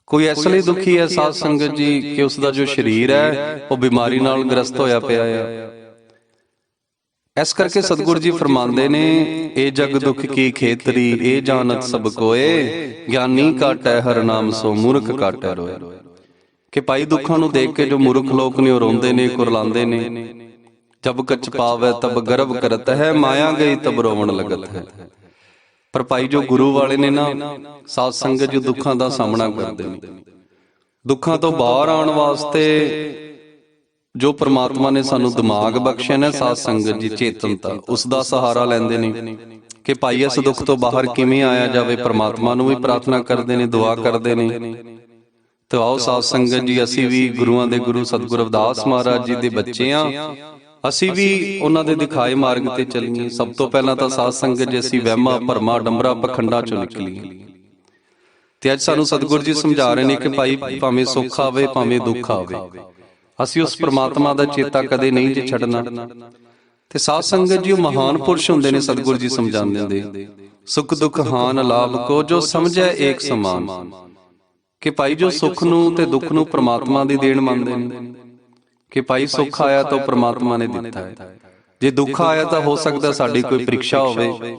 ਕੋਈ ਇਸ ਲਈ ਦੁਖੀ ਹੈ ਸਾਧ ਸੰਗਤ ਜੀ ਕਿ ਉਸ ਦਾ ਜੋ ਸਰੀਰ ਹੈ ਉਹ ਬਿਮਾਰੀ ਨਾਲ ਗ੍ਰਸਤ ਹੋਇਆ ਪਿਆ ਹੈ। ਇਸ ਕਰਕੇ ਸਤਿਗੁਰੂ ਜੀ ਫਰਮਾਉਂਦੇ ਨੇ, ਇਹ ਜਗ ਦੁਖ ਕੀ ਖੇਤਰੀ, ਇਹ ਜਾਣਤ ਸਭ ਕੋਏ, ਗਿਆਨੀ ਕਾਟੈ ਹਰਿ ਨਾਮ ਸੋ ਮੂਰਖ ਕਾਟੈ ਰੋਏ। ਕਿ ਭਾਈ ਦੁੱਖਾਂ ਨੂੰ ਦੇਖ ਕੇ ਜੋ ਮੂਰਖ ਲੋਕ ਨੇ ਉਹ ਰੋਂਦੇ ਨੇ, ਕੁਰਲਾਉਂਦੇ ਨੇ। ਜਬ ਕਛ ਪਾਵੈ ਤਬ ਗਰਭ ਕਰਤ ਹੈ, ਮਾਇਆ ਗਈ ਤਬ ਰੋਵਣ ਲਗਤ ਹੈ। ਪਰ ਭਾਈ ਜੋ ਗੁਰੂ ਵਾਲੇ ਨੇ ਨਾ ਸਾਧ ਸੰਗਤ, ਜੋ ਦੁੱਖਾਂ ਦਾ ਸਾਹਮਣਾ ਕਰਦੇ ਨੇ, ਦੁੱਖਾਂ ਤੋਂ ਬਾਹਰ ਆਉਣ ਵਾਸਤੇ ਜੋ ਪ੍ਰਮਾਤਮਾ ਨੇ ਸਾਨੂੰ ਦਿਮਾਗ ਬਖਸ਼ਿਆ ਨਾ ਸਾਧ ਸੰਗਤ ਜੀ, ਚੇਤਨਤਾ, ਉਸ ਦਾ ਸਹਾਰਾ ਲੈਂਦੇ ਨੇ ਕਿ ਭਾਈ ਇਸ ਦੁੱਖ ਤੋਂ ਬਾਹਰ ਕਿਵੇਂ ਆਇਆ ਜਾਵੇ। ਪ੍ਰਮਾਤਮਾ ਨੂੰ ਵੀ ਪ੍ਰਾਰਥਨਾ ਕਰਦੇ ਨੇ, ਦੁਆ ਕਰਦੇ ਨੇ। ਤੇ ਆਓ ਸਾਧ ਸੰਗਤ ਜੀ, ਅਸੀਂ ਵੀ ਗੁਰੂਆਂ ਦੇ ਗੁਰੂ ਸਤਿਗੁਰੂ ਰਵਿਦਾਸ ਮਹਾਰਾਜ ਜੀ ਦੇ ਬੱਚੇ ਆ, ਅਸੀਂ ਵੀ ਉਹਨਾਂ ਦੇ ਦਿਖਾਏ ਮਾਰਗ ਤੇ ਚੱਲੀਏ। ਸਭ ਤੋਂ ਪਹਿਲਾਂ ਤਾਂ ਸਾਧ ਸੰਗਤ ਜੀ ਅਸੀਂ ਵਹਿਮਾਂ ਭਰਮਾਂ ਡੰਬਰਾ ਪਖੰਡਾਂ ਚੋਂ ਨਿਕਲੀਏ। ਤੇ ਅੱਜ ਸਾਨੂੰ ਸਤਿਗੁਰੂ ਜੀ ਸਮਝਾ ਰਹੇ ਨੇ ਕਿ ਭਾਈ ਭਾਵੇਂ ਸੁੱਖ ਆਵੇ ਭਾਵੇਂ ਦੁੱਖ ਆਵੇ, ਅਸੀਂ ਉਸ ਪ੍ਰਮਾਤਮਾ ਦਾ ਚੇਤਾ ਕਦੇ ਨਹੀਂ ਜੇ ਛੱਡਣਾ। ਤੇ ਸਾਧ ਸੰਗਤ ਜੀ ਉਹ ਮਹਾਨ ਪੁਰਸ਼ ਹੁੰਦੇ ਨੇ, ਸਤਿਗੁਰੂ ਜੀ ਸਮਝਾਉਂਦੇ ਨੇ, ਸੁਖ ਦੁੱਖ ਹਾਨ ਲਾਭ ਕੋ ਜੋ ਸਮਝੈ ਏਕ ਸਮਾਨ। ਕਿ ਭਾਈ ਜੋ ਸੁੱਖ ਨੂੰ ਤੇ ਦੁੱਖ ਨੂੰ ਪ੍ਰਮਾਤਮਾ ਦੀ ਦੇਣ ਮੰਨਦੇ ਨੇ, ਕਿ ਭਾਈ ਸੁੱਖ ਆਇਆ ਤਾਂ ਪ੍ਰਮਾਤਮਾ ਨੇ ਦਿੱਤਾ ਹੈ, ਜੇ ਦੁੱਖ ਆਇਆ ਤਾਂ ਹੋ ਸਕਦਾ ਸਾਡੀ ਕੋਈ ਪ੍ਰੀਖਿਆ ਹੋਵੇ।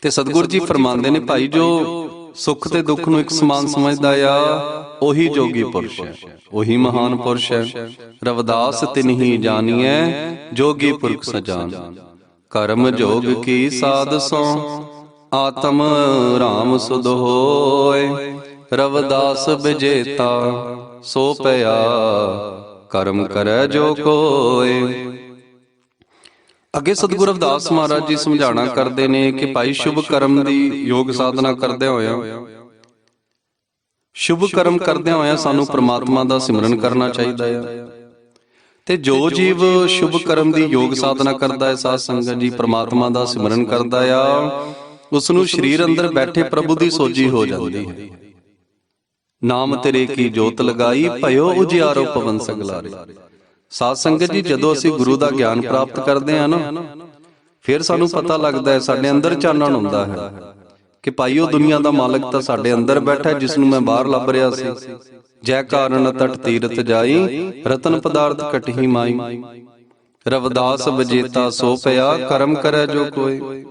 ਤੇ ਸਤਿਗੁਰੂ ਜੀ ਫਰਮਾਉਂਦੇ ਨੇ, ਭਾਈ ਜੋ ਸੁੱਖ ਤੇ ਦੁੱਖ ਨੂੰ ਇੱਕ ਸਮਾਨ ਸਮਝਦਾ ਆ, ਉਹੀ ਜੋਗੀ ਪੁਰਸ਼ ਹੈ, ਉਹੀ ਮਹਾਨ ਪੁਰਸ਼ ਹੈ। ਰਵਿਦਾਸ ਤਿਨਹੀ ਜਾਣੀਐ, ਜੋਗੀ ਪੁਰਖ ਸਜਾਨ। ਕਰਮ ਜੋਗ ਕੀ ਸਾਧ ਸੋ, ਆਤਮ ਰਾਮ ਸੁਧ ਹੋਏ। ਰਵਿਦਾਸ ਬਿਜੇਤਾ ਸੋ ਪਿਆ, ਕਰਮ ਕਰੈ ਜੋ ਕੋਏ। ਅੱਗੇ ਸਤਿਗੁਰੂ ਰਵਿਦਾਸ ਮਹਾਰਾਜ ਜੀ ਸਮਝਾਣਾ ਕਰਦੇ ਨੇ ਕਿ ਭਾਈ ਸ਼ੁਭ ਕਰਮ ਦੀ ਯੋਗ ਸਾਧਨਾ ਕਰਦੇ ਹੋਇਆ, ਸ਼ੁਭ ਕਰਮ ਕਰਦਿਆਂ ਹੋਇਆ ਸਾਨੂੰ ਪ੍ਰਮਾਤਮਾ ਦਾ ਸਿਮਰਨ ਕਰਨਾ ਚਾਹੀਦਾ ਹੈ। ਤੇ ਜੋ ਜੀਵ ਸ਼ੁਭ ਕਰਮ ਦੀ ਯੋਗ ਸਾਧਨਾ ਕਰਦਾ ਹੈ ਸਾਧ ਸੰਗਤ ਜੀ, ਪ੍ਰਮਾਤਮਾ ਦਾ ਸਿਮਰਨ ਕਰਦਾ ਆ, ਉਸ ਨੂੰ ਸਰੀਰ ਅੰਦਰ ਬੈਠੇ ਪ੍ਰਭੂ ਦੀ ਸੋਝੀ ਹੋ ਜਾਂਦੀ ਹੈ। ਨਾਮ ਤੇਰੇ ਕੀ ਜੋਤ ਲਗਾਈ, ਭਇਓ ਉਜਿਆਰੋ ਪਵਨ ਸਗਲਾਰੇ। ਸਾਧ ਸੰਗਤ ਜੀ, ਜਦੋਂ ਅਸੀਂ ਗੁਰੂ ਦਾ ਗਿਆਨ ਪ੍ਰਾਪਤ ਕਰਦੇ ਹਾਂ ਨਾ, ਫਿਰ ਸਾਨੂੰ ਪਤਾ ਲੱਗਦਾ ਹੈ, ਸਾਡੇ ਅੰਦਰ ਚਾਨਣ ਹੁੰਦਾ ਹੈ ਕਿ ਭਾਈ ਉਹ ਦੁਨੀਆ ਦਾ ਮਾਲਕ ਤਾਂ ਸਾਡੇ ਅੰਦਰ ਬੈਠਾ, ਜਿਸ ਨੂੰ ਮੈਂ ਬਾਹਰ ਲੱਭ ਰਿਹਾ ਸੀ। ਜੈ ਕਾਰਨ ਤਟ ਤੀਰਥ ਜਾਈ, ਰਤਨ ਪਦਾਰਥ ਕਟਹੀ ਮਾਈ। ਰਵਿਦਾਸ ਵਿਜੇਤਾ ਸੋ ਪਿਆ, ਕਰਮ ਕਰੈ ਜੋ ਕੋਏ।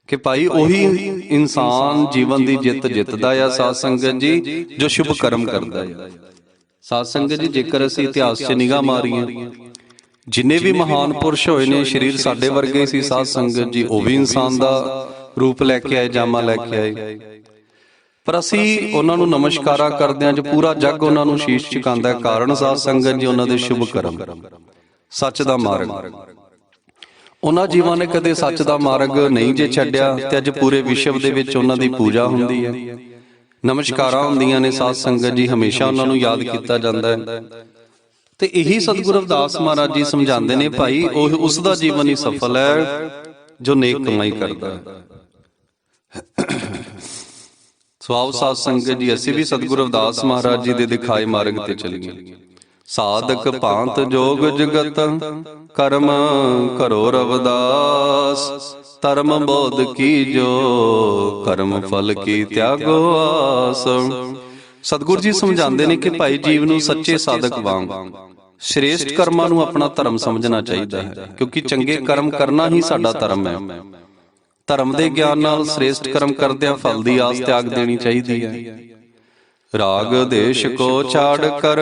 ਕਿ ਭਾਈ ਉਹੀ ਇਨਸਾਨ ਜੀਵਨ ਦੀ ਜਿੱਤ ਜਿੱਤਦਾ ਆ ਸਾਧ ਸੰਗਤ ਜੀ, ਜੋ ਸ਼ੁਭ ਕਰਮ ਕਰਦਾ ਹੈ। ਸਾਧ ਸੰਗਤ ਜੀ, ਜੇਕਰ ਅਸੀਂ ਇਤਿਹਾਸ 'ਚ ਨਿਗਾਹ ਮਾਰੀਏ, ਜਿੰਨੇ ਵੀ ਮਹਾਨ ਪੁਰਸ਼ ਹੋਏ ਨੇ, ਸਰੀਰ ਸਾਡੇ ਵਰਗੇ ਸੀ ਸਾਧ ਸੰਗਤ ਜੀ, ਉਹ ਵੀ ਇਨਸਾਨ ਦਾ ਰੂਪ ਲੈ ਕੇ ਆਏ, ਜਾਮਾ ਲੈ ਕੇ ਆਏ। ਪਰ ਅਸੀਂ ਉਹਨਾਂ ਨੂੰ ਨਮਸਕਾਰਾਂ ਕਰਦੇ ਹਾਂ, ਜੋ ਪੂਰਾ ਜੱਗ ਉਹਨਾਂ ਨੂੰ ਸ਼ੀਸ਼ ਝੁਕਾਉਂਦਾ ਹੈ। ਕਾਰਨ ਸਾਧ ਸੰਗਤ ਜੀ ਉਹਨਾਂ ਦੇ ਸ਼ੁਭ ਕਰਮ, ਸੱਚ ਦਾ ਮਾਰਗ। ਉਹਨਾਂ ਜੀਵਾਂ ਨੇ ਕਦੇ ਸੱਚ ਦਾ ਮਾਰਗ ਨਹੀਂ ਜੇ ਛੱਡਿਆ, ਤੇ ਅੱਜ ਪੂਰੇ ਵਿਸ਼ਵ ਦੇ ਵਿੱਚ ਉਹਨਾਂ ਦੀ ਪੂਜਾ ਹੁੰਦੀ ਹੈ। ਨਮਸਕਾਰਾਂ ਹੁੰਦੀਆਂ ਨੇ ਸਾਧ ਸੰਗਤ ਜੀ, ਹਮੇਸ਼ਾ ਉਹਨਾਂ ਨੂੰ ਯਾਦ ਕੀਤਾ ਜਾਂਦਾ ਹੈ। ਤੇ ਇਹੀ ਸਤਿਗੁਰੂ ਰਵਿਦਾਸ ਮਹਾਰਾਜ ਜੀ ਸਮਝਾਉਂਦੇ ਨੇ, ਭਾਈ ਉਹ ਉਸ ਦਾ ਜੀਵਨ ਹੀ ਸਫਲ ਹੈ ਜੋ ਨੇਕ ਕਮਾਈ ਕਰਦਾ ਹੈ। ਸਵਾਉ ਸਾਧ ਸੰਗਤ ਜੀ, ਅਸੀਂ ਵੀ ਸਤਿਗੁਰੂ ਰਵਿਦਾਸ ਮਹਾਰਾਜ ਜੀ ਦੇ ਦਿਖਾਏ ਮਾਰਗ ਤੇ ਚੱਲੀਏ। ਸਾਧਕ ਭਾਂਤ ਜੋਗ ਜਗਤ ਕਰਮ ਕਰੋ ਰਵਿਦਾਸ, ਧਰਮ ਬੋਧ ਕੀ ਜੋ ਕਰਮ ਫਲ ਕੀ ਤਿਆਗੋ ਆਸ। ਸਤਿਗੁਰੂ ਜੀ ਸਮਝਾਉਂਦੇ ਨੇ ਕਿ ਭਾਈ ਜੀਵ ਨੂੰ ਸੱਚੇ ਸਾਧਕ ਵਾਂਗ ਸ਼੍ਰੇਸ਼ਟ ਕਰਮਾਂ ਨੂੰ ਆਪਣਾ ਧਰਮ ਸਮਝਣਾ ਚਾਹੀਦਾ ਹੈ, ਕਿਉਂਕਿ ਚੰਗੇ ਕਰਮ ਕਰਨਾ ਹੀ ਸਾਡਾ ਧਰਮ ਹੈ। ਧਰਮ ਦੇ ਗਿਆਨ ਨਾਲ ਸ਼੍ਰੇਸ਼ਟ ਕਰਮ ਕਰਦਿਆਂ ਫਲ ਦੀ ਆਸ ਤਿਆਗ ਦੇਣੀ ਚਾਹੀਦੀ ਹੈ। ਰਾਗ ਦੇਸ਼ ਕੋ ਛਾੜ ਕਰ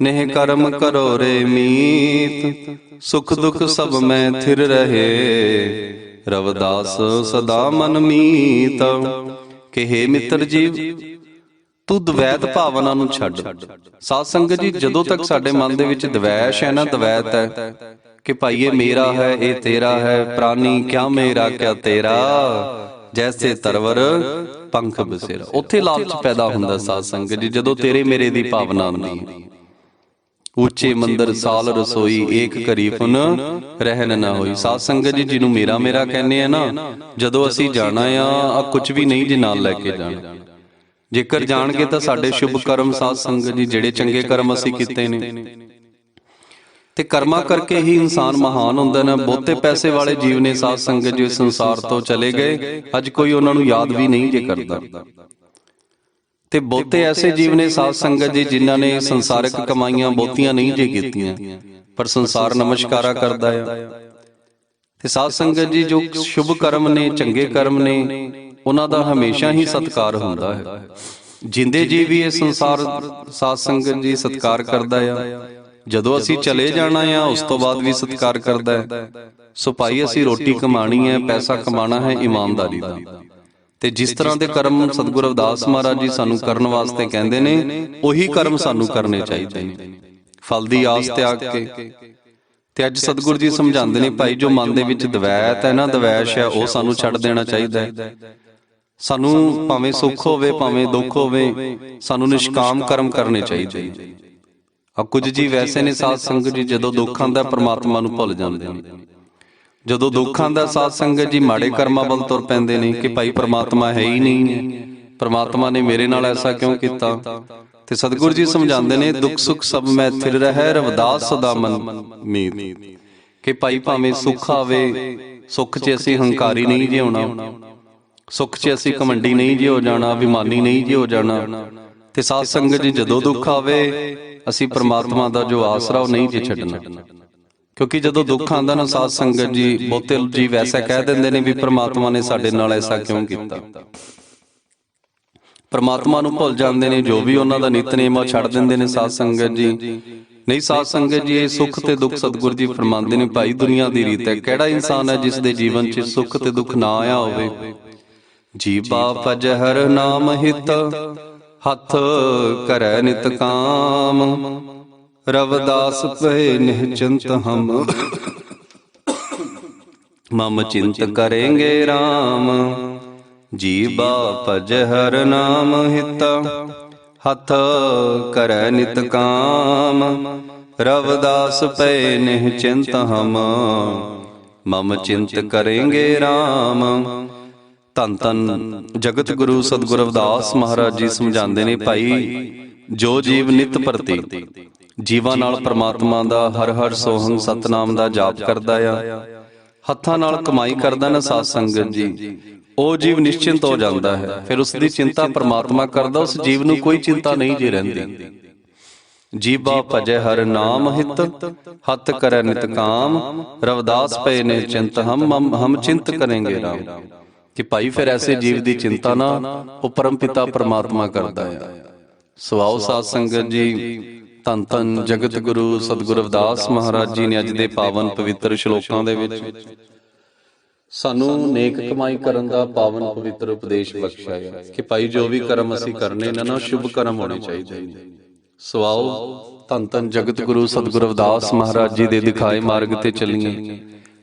ਨਹਿ ਕਰਮ ਕਰੋ ਰੇ ਮੀਤ, ਸੁਖ ਦੁਖ ਸਭ ਮੈਂ ਥਿਰ ਰਹੇ ਰਵਿਦਾਸ ਸਦਾ ਮਨ ਮੀਤ। ਕਿ ਹੇ ਮਿੱਤਰ ਜੀਵ, ਤੂੰ ਦਵੈਤ ਭਾਵਨਾ ਨੂੰ ਛੱਡ। ਸਾਧ ਸੰਗਤ ਜੀ, ਜਦੋਂ ਤੱਕ ਸਾਡੇ ਮਨ ਦੇ ਵਿੱਚ ਦਵੈਸ਼ ਹੈ ਨਾ, ਦਵੈਤ ਹੈ ਕਿ ਭਾਈ ਇਹ ਮੇਰਾ ਹੈ, ਇਹ ਤੇਰਾ ਹੈ, ਪ੍ਰਾਨੀ ਕਿਆ ਮੇਰਾ ਕਿਆ ਤੇਰਾ, ਜੈਸੇ ਤਰਵਰ ਪੰਖ ਬਸੇਰਾ, ਉੱਥੇ ਲਾਲਚ ਪੈਦਾ ਹੁੰਦਾ। ਸਾਧ ਸੰਗਤ ਜੀ, ਜਦੋਂ ਤੇਰੇ ਮੇਰੇ ਦੀ ਭਾਵਨਾ ਆਉਂਦੀ, ਉੱਚੇ ਮੰਦਰ ਸਾਲ ਰਸੋਈ ਏਕ ਘਰੀ ਫੁਨ ਰਹਿਣ ਨਾ ਹੋਈ। ਸਾਧ ਸੰਗਤ ਜੀ, ਜਿਹਨੂੰ ਮੇਰਾ ਮੇਰਾ ਕਹਿੰਦੇ ਆ ਨਾ, ਜਦੋਂ ਅਸੀਂ ਜਾਣਾ ਆ ਕੁਝ ਵੀ ਨਹੀਂ ਜੇ ਨਾਲ ਲੈ ਕੇ ਜਾਣਾ। ਜੇਕਰ ਜਾਣਗੇ ਤਾਂ ਸਾਡੇ ਸ਼ੁਭ ਕਰਮ, ਸਾਧ ਸੰਗਤ ਜੀ, ਜਿਹੜੇ ਚੰਗੇ ਕਰਮ ਅਸੀਂ ਕੀਤੇ ਨੇ, ਤੇ ਕਰਮਾਂ ਕਰਕੇ ਹੀ ਇਨਸਾਨ ਮਹਾਨ ਹੁੰਦਾ ਨਾ। ਬਹੁਤੇ ਪੈਸੇ ਵਾਲੇ ਜੀਵ ਨੇ ਸਾਧ ਸੰਗਤ ਜੀ, ਸੰਸਾਰ ਤੋਂ ਚਲੇ ਗਏ, ਅੱਜ ਕੋਈ ਉਹਨਾਂ ਨੂੰ ਯਾਦ ਵੀ ਨਹੀਂ ਜੇ ਕਰਦਾ। ਤੇ ਬਹੁਤੇ ਐਸੇ ਜੀਵ ਨੇ ਸਾਧ ਸੰਗਤ ਜੀ, ਜਿਨ੍ਹਾਂ ਨੇ ਸੰਸਾਰਿਕ ਕਮਾਈਆਂ ਬਹੁਤੀਆਂ ਨਹੀਂ ਜੇ ਕੀਤੀਆਂ, ਪਰ ਸੰਸਾਰ ਨਮਸਕਾਰਾ ਕਰਦਾ ਆ। ਤੇ ਸਾਧ ਸੰਗਤ ਜੀ, ਜੋ ਸ਼ੁਭ ਕਰਮ ਨੇ, ਚੰਗੇ ਕਰਮ ਨੇ, ਉਹਨਾਂ ਦਾ ਹਮੇਸ਼ਾ ਹੀ ਸਤਿਕਾਰ ਹੁੰਦਾ ਹੈ। ਜਿੰਦੇ ਜੀ ਵੀ ਇਹ ਸੰਸਾਰ ਸਾਧ ਸੰਗਤ ਜੀ ਸਤਿਕਾਰ ਕਰਦਾ ਆ, ਜਦੋਂ ਅਸੀਂ ਚਲੇ ਜਾਣਾ ਆ ਉਸ ਤੋਂ ਬਾਅਦ ਵੀ ਸਤਿਕਾਰ ਕਰਦਾ ਹੈ। ਸੋ ਭਾਈ, ਅਸੀਂ ਰੋਟੀ ਕਮਾਣੀ ਹੈ, ਪੈਸਾ ਕਮਾਣਾ ਹੈ ਇਮਾਨਦਾਰੀ ਦਾ। ਤੇ ਜਿਸ ਤਰ੍ਹਾਂ ਦੇ ਕਰਮ ਸਤਿਗੁਰੂ ਰਵਿਦਾਸ ਮਹਾਰਾਜ ਜੀ ਸਾਨੂੰ ਕਰਨ ਵਾਸਤੇ ਕਹਿੰਦੇ ਨੇ, ਉਹੀ ਕਰਮ ਸਾਨੂੰ ਕਰਨੇ ਚਾਹੀਦੇ ਨੇ, ਫਲ ਦੀ ਆਸ ਤਿਆਗ ਕੇ। ਤੇ ਅੱਜ ਸਤਿਗੁਰੂ ਜੀ ਸਮਝਾਉਂਦੇ ਨੇ, ਭਾਈ ਜੋ ਮਨ ਦੇ ਵਿੱਚ ਦਵੈਤ ਹੈ ਨਾ, ਦਵੈਸ਼ ਹੈ, ਉਹ ਸਾਨੂੰ ਛੱਡ ਦੇਣਾ ਚਾਹੀਦਾ ਹੈ। ਸਾਨੂੰ ਭਾਵੇਂ ਸੁੱਖ ਹੋਵੇ ਭਾਵੇਂ ਦੁੱਖ ਹੋਵੇ, ਸਾਨੂੰ ਨਿਸ਼ਕਾਮ ਕਰਮ ਕਰਨੇ ਚਾਹੀਦੇ ਨੇ। ਆ ਕੁਝ ਜੀ ਵੈਸੇ ਨੇ ਸਾਧ ਸੰਗਤ ਜੀ, ਜਦੋਂ ਦੁੱਖ ਆਉਂਦਾ ਪਰਮਾਤਮਾ ਨੂੰ ਭੁੱਲ ਜਾਂਦੇ ਨੇ। ਜਦੋਂ ਦੁੱਖ ਆਉਂਦਾ ਸਾਧ ਸੰਗਤ ਜੀ, ਮਾੜੇ ਕਰਮਾਂ ਵੱਲ ਤੁਰ ਪੈਂਦੇ ਨੇ ਕਿ ਭਾਈ ਪਰਮਾਤਮਾ ਹੈ ਹੀ ਨਹੀਂ, ਪਰਮਾਤਮਾ ਨੇ ਮੇਰੇ ਨਾਲ ਐਸਾ ਕਿਉਂ ਕੀਤਾ। ਤੇ ਸਤਿਗੁਰੂ ਜੀ ਸਮਝਾਉਂਦੇ ਨੇ, ਦੁੱਖ ਸੁੱਖ ਸਭ ਮੈਂ ਥਿਰ ਰਹਿ ਰਵਿਦਾਸ ਸਦਾ ਮਨ ਮੀਤ। ਕਿ ਭਾਈ ਭਾਵੇਂ ਸੁੱਖ ਆਵੇ, ਸੁੱਖ 'ਚ ਅਸੀਂ ਹੰਕਾਰੀ ਨਹੀਂ ਜੇ ਹੋਣਾ, ਸੁੱਖ 'ਚ ਅਸੀਂ ਘਮੰਡੀ ਨਹੀਂ ਜੇ ਹੋ ਜਾਣਾ, ਅਭਿਮਾਨੀ ਨਹੀਂ ਜੇ ਹੋ ਜਾਣਾ। ਤੇ ਸਾਧ ਸੰਗਤ ਜੀ, ਜਦੋਂ ਦੁੱਖ ਆਵੇ ਅਸੀਂ ਪਰਮਾਤਮਾ ਦਾ ਜੋ ਆਸਰਾ ਉਹ ਨਹੀਂ ਜੇ ਛੱਡਣਾ। ਕਿਉਂਕਿ ਜਦੋਂ ਦੁੱਖ ਆਉਂਦਾ ਨਾ ਸਾਧ ਸੰਗਤ ਜੀ, ਬਹੁਤੇ ਜੀ ਵੈਸਾ ਕਹਿ ਦਿੰਦੇ ਨੇ ਵੀ ਪਰਮਾਤਮਾ ਨੇ ਸਾਡੇ ਨਾਲ ਐਸਾ ਕਿਉਂ ਕੀਤਾ। ਪਰਮਾਤਮਾ ਨੂੰ ਭੁੱਲ ਜਾਂਦੇ ਨੇ, ਜੋ ਵੀ ਉਹਨਾਂ ਦਾ ਨਿਤਨੇਮ ਆ ਛੱਡ ਦਿੰਦੇ ਨੇ ਸਾਧ ਸੰਗਤ ਜੀ। ਨਹੀਂ ਸਾਧ ਸੰਗਤ ਜੀ, ਇਹ ਸੁੱਖ ਤੇ ਦੁੱਖ ਸਤਿਗੁਰੂ ਜੀ ਫਰਮਾਉਂਦੇ ਨੇ, ਭਾਈ ਦੁਨੀਆ ਦੀ ਰੀਤ ਹੈ। ਕਿਹੜਾ ਇਨਸਾਨ ਹੈ ਜਿਸ ਦੇ ਜੀਵਨ 'ਚ ਸੁੱਖ ਤੇ ਦੁੱਖ ਨਾ ਆਇਆ ਹੋਵੇ। ਜੀਵਾ ਭਜ ਹਰ ਨਾਮ ਹਿਤ, ਹੱਥ ਕਰੈ ਨਿਤ ਕਾਮ, ਰਵਿਦਾਸ ਪਏ ਨਿਹਚੰਤ ਹਮ, ਮਮ ਚਿੰਤ ਕਰੇਂਗੇ ਰਾਮ। ਜੀਵਾ ਭਜ ਹਰ ਨਾਮ ਹਿਤ, ਹੱਥ ਕਰੈ ਨਿਤ ਕਾਮ, ਰਵਿਦਾਸ ਪਏ ਨਿਹਚੰਤ ਹਮ, ਮਮ ਚਿੰਤ ਕਰੇਂਗੇ ਰਾਮ। ਧੰਨ ਧੰਨ ਜਗਤ ਗੁਰੂ ਸਤਿਗੁਰੂ ਰਵਿਦਾਸ ਮਹਾਰਾਜ ਜੀ ਸਮਝਾਉਂਦੇ ਨੇ, ਭਾਈ ਜੋ ਜੀਵ ਨਿਤ ਪ੍ਰਤੀ ਜੀਵਾਂ ਨਾਲ ਪਰਮਾਤਮਾ ਦਾ ਹਰ ਹਰ ਸੋਹੰ ਸਤਨਾਮ ਦਾ ਜਾਪ ਕਰਦਾ ਆ, ਹੱਥਾਂ ਨਾਲ ਕਮਾਈ ਕਰਦਾ ਨਾ ਸਾਧ ਸੰਗਤ ਜੀ, ਉਹ ਜੀਵ ਨਿਸ਼ਚਿੰਤ ਹੋ ਜਾਂਦਾ ਹੈ। ਫਿਰ ਉਸ ਦੀ ਚਿੰਤਾ ਪਰਮਾਤਮਾ ਕਰਦਾ, ਉਸ ਜੀਵ ਨੂੰ ਕੋਈ ਚਿੰਤਾ ਨਹੀਂ ਜੇ ਰਹਿੰਦੀ। ਜੀਵਾ ਭਜੈ ਹਰ ਨਾਮ ਹਿਤ, ਹੱਥ ਕਰੈ ਨਿਤ ਕਾਮ, ਰਵਿਦਾਸ ਪਏ ਨੇ ਚਿੰਤ ਹਮ ਚਿੰਤ ਕਰੇਂਗੇ ਰਾਮ। ਕਿ ਭਾਈ ਫਿਰ ਐਸੇ ਜੀਵ ਦੀ ਚਿੰਤਾ ਨਾ ਉਹ ਪਰਮ ਪਿਤਾ ਪਰਮਾਤਮਾ ਕਰਦਾ ਆ। ਸਵਾਉ ਸਾਧ ਸੰਗਤ ਜੀ, ਧੰਨ ਧੰਨ ਜਗਤ ਗੁਰੂ ਸਤਿਗੁਰੂ ਰਵਿਦਾਸ ਮਹਾਰਾਜ ਜੀ ਨੇ ਅੱਜ ਦੇ ਪਾਵਨ ਪਵਿੱਤਰ ਸ਼ਲੋਕਾਂ ਦੇ ਵਿੱਚ ਸਾਨੂੰ ਨੇਕ ਕਮਾਈ ਕਰਨ ਦਾ ਪਾਵਨ ਪਵਿੱਤਰ ਉਪਦੇਸ਼ ਬਖਸ਼ਿਆ ਹੈ ਕਿ ਭਾਈ ਜੋ ਵੀ ਕਰਮ ਅਸੀਂ ਕਰਨੇ ਨੇ ਨਾ, ਸ਼ੁਭ ਕਰਮ ਹੋਣੇ ਚਾਹੀਦੇ ਨੇ। ਸਵਾਉ ਧੰਨ ਧੰਨ ਜਗਤ ਗੁਰੂ ਸਤਿਗੁਰੂ ਰਵਿਦਾਸ ਮਹਾਰਾਜ ਜੀ ਦੇ ਦਿਖਾਏ ਮਾਰਗ ਤੇ ਚੱਲੀਏ